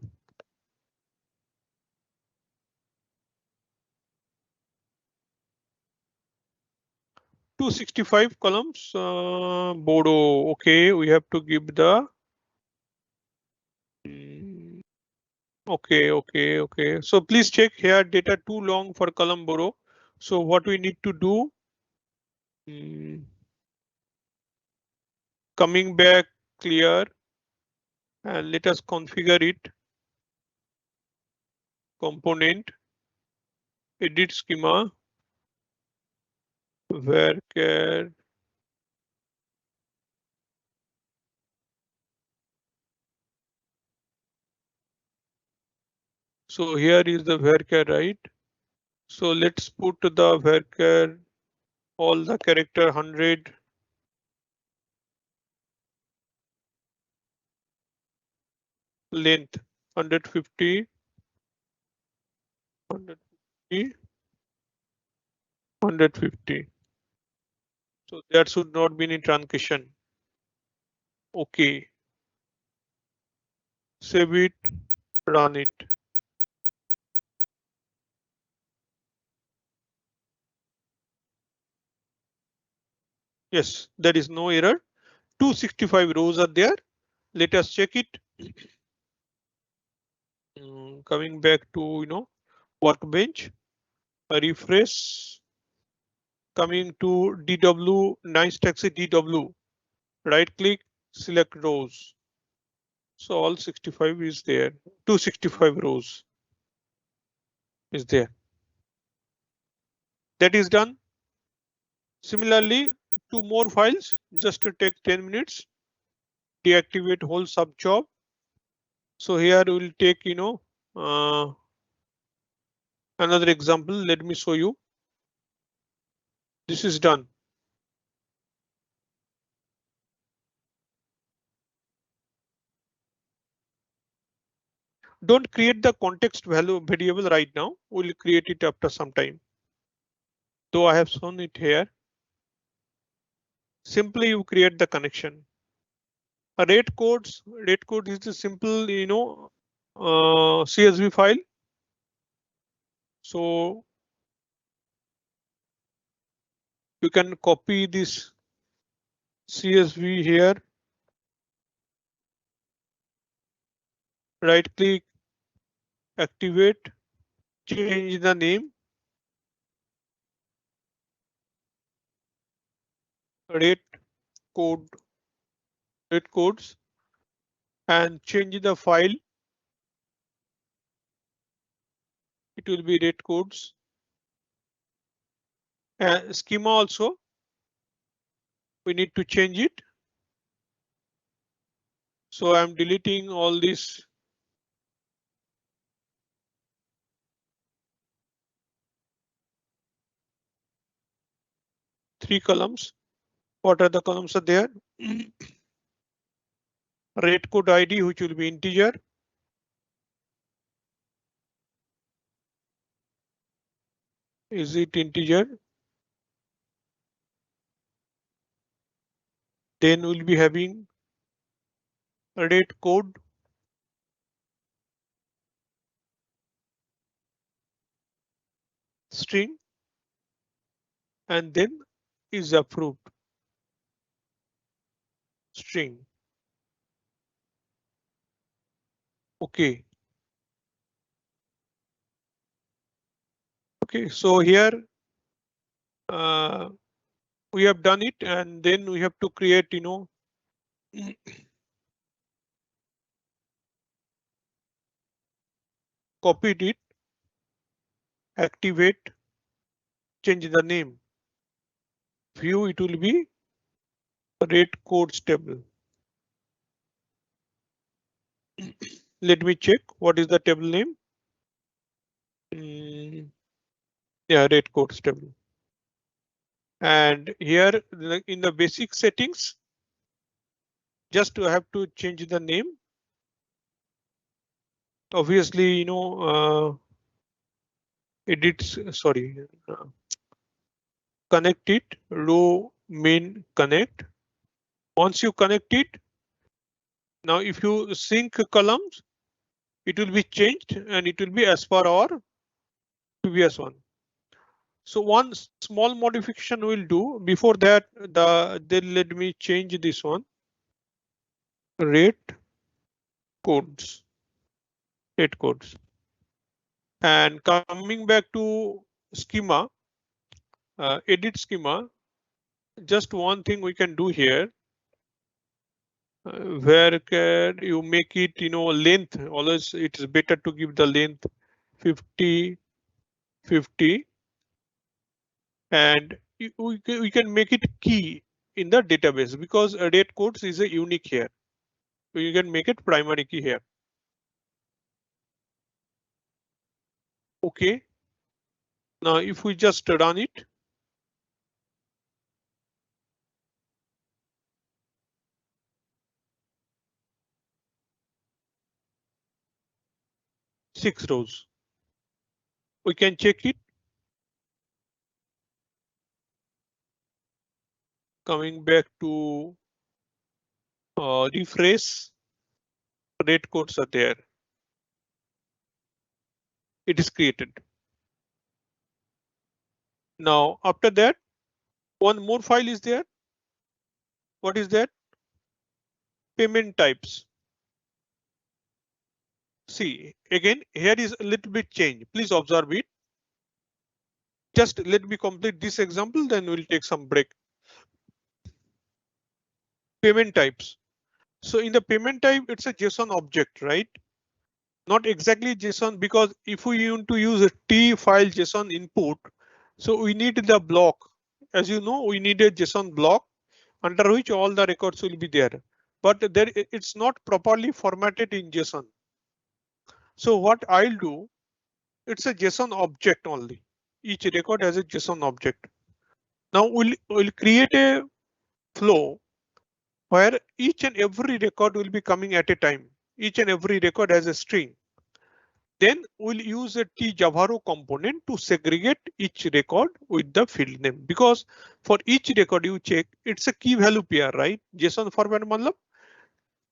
Two 65 columns. Bodo. Okay, we have to give the. Okay. So please check here data too long for column borrow. So what we need to do? Coming back clear and let us configure it. Component, edit schema, varchar. So here is the varchar, right? So let's put the varchar all the character 100. Length 150, 150, 150. So there should not be any truncation. Okay. Save it, run it. Yes, there is no error. 265 rows are there. Let us check it. Coming back to workbench, a refresh. Coming to DW, nice taxi DW. Right click, select rows. So all 65 is there. 265 rows is there. That is done. Similarly, 2 more files, just to take 10 minutes. Deactivate whole sub job. So here we will take another example. Let me show you. This is done. Don't create the context value variable right now. We'll create it after some time. Though I have shown it here. Simply you create the connection. A rate code is a simple CSV file. So you can copy this CSV here. Right click, activate, change the name. Rate codes and change the file. It will be rate codes. Schema also. We need to change it. So I'm deleting all this. Three columns. What are the columns are there? Rate code ID, which will be integer. Is it integer? Then we'll be having rate code. String. And then is approved. String. Okay. Okay, so here we have done it, and then we have to create, copied it, activate, change the name. View, it will be rate codes table. Let me check what is the table name. Yeah, rate codes table. And here in the basic settings, just to have to change the name. Obviously, connect it, row main connect. Once you connect it, now if you sync columns, it will be changed and it will be as per our previous one. So one small modification we'll do. Before that, then let me change this one. Rate codes. rate codes. And coming back to schema, edit schema, just one thing we can do here, where can you make it, length, always it is better to give the length 50, 50, and we can make it key in the database because rate codes is a unique here. So you can make it primary key here. Okay. Now if we just run it, six rows. We can check it. Coming back to refresh, rate codes are there. It is created. Now after that, one more file is there. What is that? Payment types. See, again, here is a little bit change. Please observe it. Just let me complete this example, then we'll take some break. Payment types. So in the payment type, it's a JSON object, right? Not exactly JSON, because if we want to use a T file JSON input, so we need the block. As you know, we need a JSON block under which all the records will be there. But there it's not properly formatted in JSON. So what I'll do, it's a JSON object only. Each record has a JSON object. Now we'll create a flow where each and every record will be coming at a time. Each and every record has a string. Then we'll use a tjavaro component to segregate each record with the field name, because for each record you check, it's a key value pair, right? JSON format matlab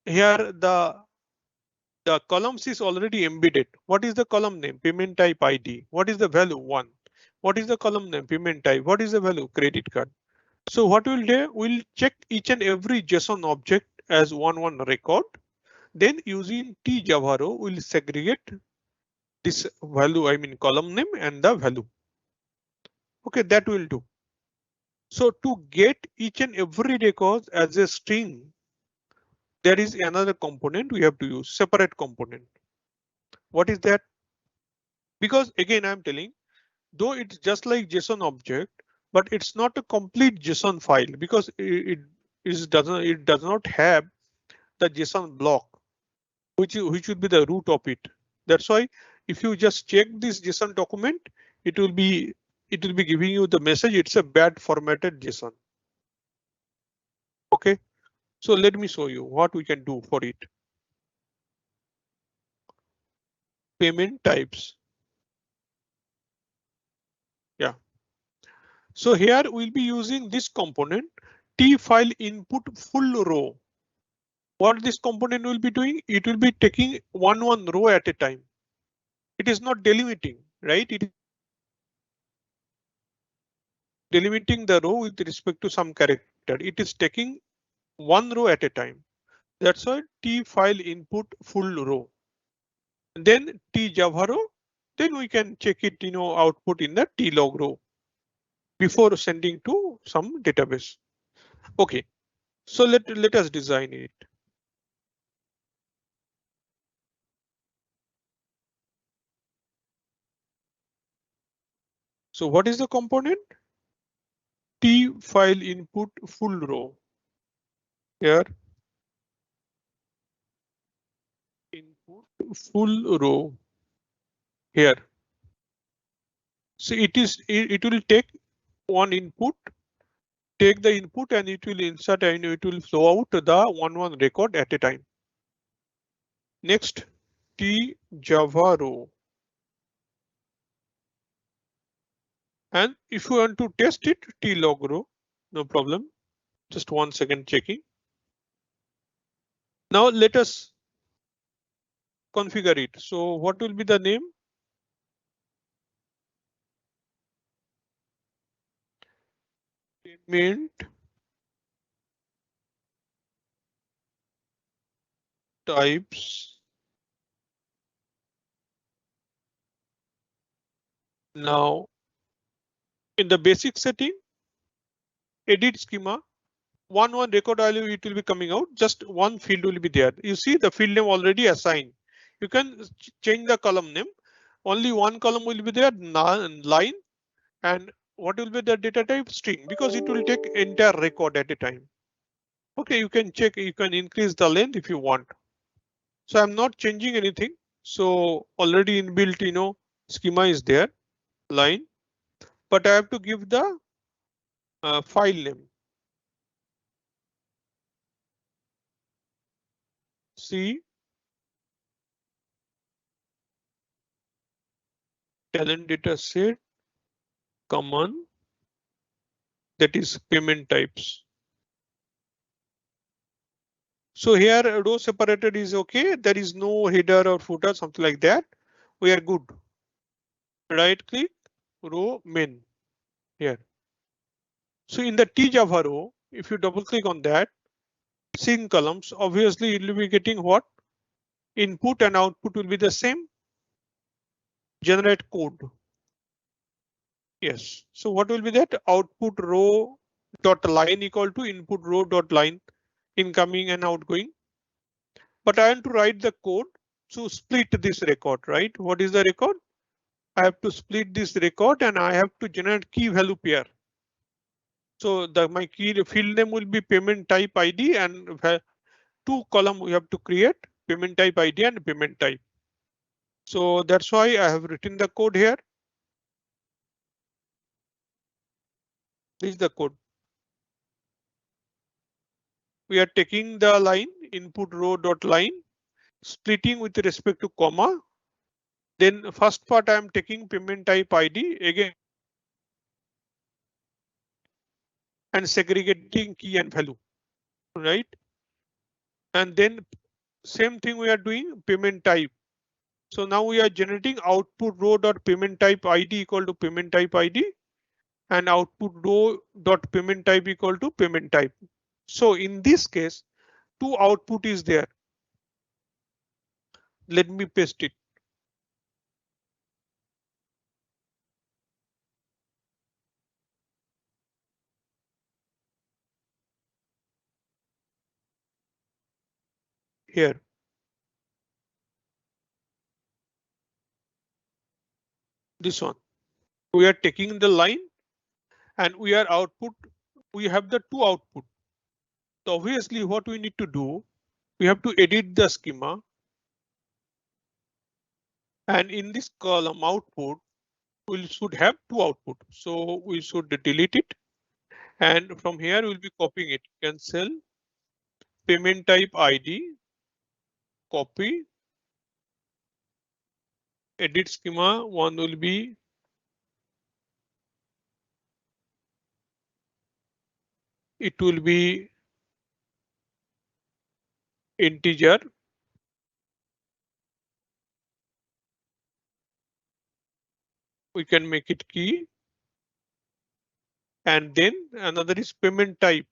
here the columns is already embedded. What is the column name? Payment type ID. What is the value? 1. What is the column name? Payment type. What is the value? Credit card. So what we'll do, we'll check each and every JSON object as one record. Then using tjavaro, we'll segregate this value, I mean column name and the value. Okay, that will do. So to get each and every record as a string, there is another component we have to use, separate component. What is that? Because again, I'm telling, though it's just like JSON object, but it's not a complete JSON file because it does not have the JSON block, which would be the root of it. That's why if you just check this JSON document, it will be giving you the message it's a bad formatted JSON. Okay, so let me show you what we can do for it. Payment types. Yeah. So here we'll be using this component T file input full row. What this component will be doing? It will be taking one row at a time. It is not delimiting, right? It is delimiting the row with respect to some character. It is taking one row at a time. That's why T file input full row. Then tjavaro, then we can check it, output in the tlog row before sending to some database. Okay, so let us design it. So what is the component? T file input full row. Here input full row here. So it will take one input, take the input and it will insert and it will flow out the one record at a time. Next, tjavaro. And if you want to test it, tlog row, no problem. Just 1 second checking. Now let us configure it. So what will be the name? Payment types Now in the basic setting, edit schema, one record value, it will be coming out, just one field will be there. You see the field name already assigned. You can change the column name. Only one column will be there, line, and what will be the data type? String, because it will take entire record at a time. Okay, you can check, you can increase the length if you want. So I'm not changing anything. So already inbuilt, schema is there, line, but I have to give the file name. See, talent data set, common, that is payment types. So here row separated is okay. There is no header or footer, something like that. We are good. Right click, row main here. So in the tjava row, if you double click on that, sync columns, obviously it will be getting what? Input and output will be the same. Generate code. Yes. So what will be that? Output row dot line equal to input row dot line, incoming and outgoing. But I want to write the code to split this record, right? What is the record? I have to split this record and I have to generate key value pair. So my key field name will be payment type ID, and two column we have to create, payment type ID and payment type. So that's why I have written the code here. This is the code. We are taking the line input row dot line, splitting with respect to comma. Then first part I am taking payment type ID again and segregating key and value, right? And then same thing we are doing payment type. So now we are generating output row dot payment type ID equal to payment type ID and output row dot payment type equal to payment type. So in this case, two output is there. Let me paste it. Here. This one. We are taking the line and we are output. We have the two output. So obviously what we need to do, we have to edit the schema. And in this column output, we should have two output. So we should delete it. And from here we'll be copying it. Cancel payment type ID, copy, edit schema. One will be it will be integer. We can make it key. And then another is payment type.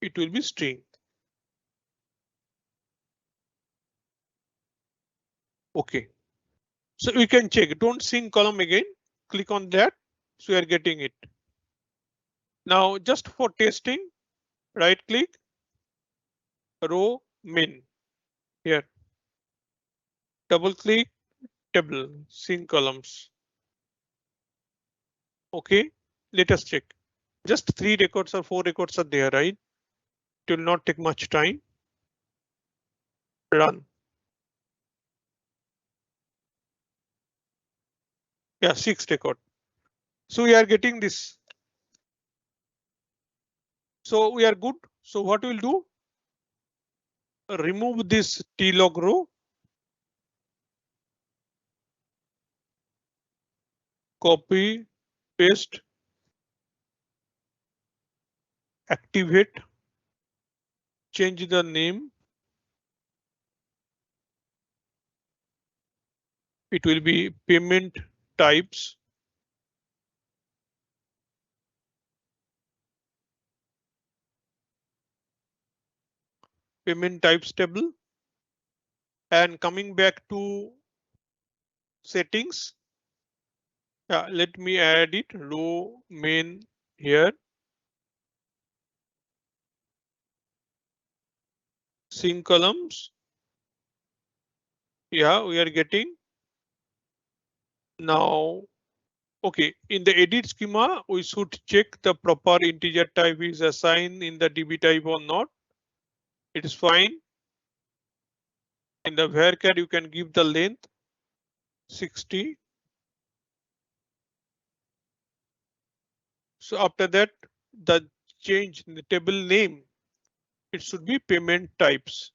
It will be string. Okay. So we can check. Don't sync column again. Click on that. So we are getting it. Now just for testing, right click, row min here. Double click, table, sync columns. Okay, let us check. Just 3 records or 4 records are there, right? It will not take much time. Run. Yeah, 6 record. So we are getting this. So we are good. So what we'll do? Remove this tlog row. Copy, paste, activate, change the name. It will be payment types. payment types table, and coming back to settings. Yeah, let me add it row main here. Sync columns. Yeah, we are getting now. Okay, in the edit schema, we should check the proper integer type is assigned in the DB type or not. It is fine. In the varchar, you can give the length 60. So after that, the change in the table name, it should be payment types.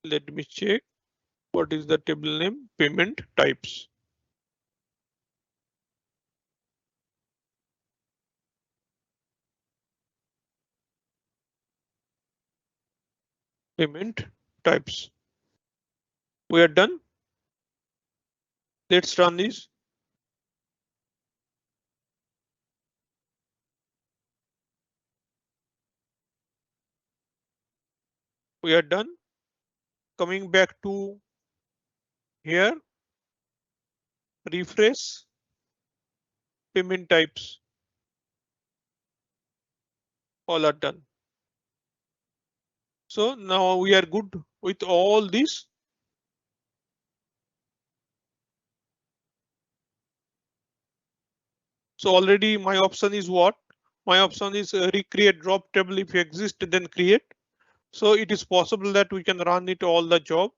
Let me check what is the table name, payment types. Payment types. We are done. Let's run this. We are done. Coming back to here, refresh payment types. All are done. So now we are good with all this. So already my option is what? My option is recreate drop table. If it exists, then create. So it is possible that we can run it all the job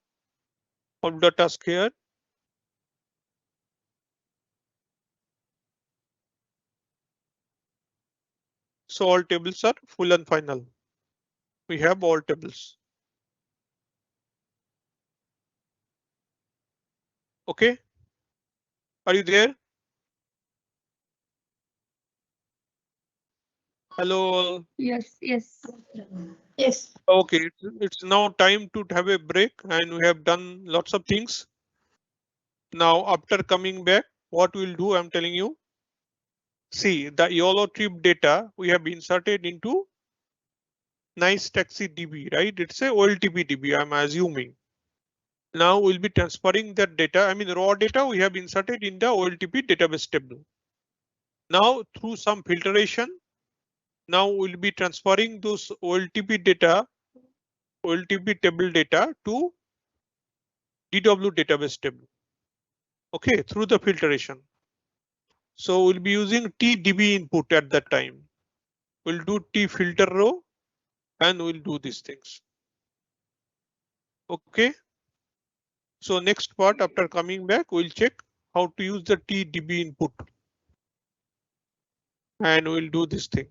of the task here. So all tables are full and final. We have all tables. Okay. Are you there? Hello. Yes, yes. Yes. Okay, it's now time to have a break, and we have done lots of things. Now, after coming back, what we'll do, I'm telling you. See, the YOLO trip data we have inserted into Nice Taxi DB, right? It's a OLTP DB, I'm assuming. Now we'll be transferring that data. I mean, raw data we have inserted in the OLTP database table. Now, through some filtration, now we'll be transferring those OLTP data, OLTP table data to DW database table. Okay, through the filtration. So we'll be using TDB input at that time. We'll do T filter row and we'll do these things. Okay. So next part, after coming back, we'll check how to use the TDB input. And we'll do this thing.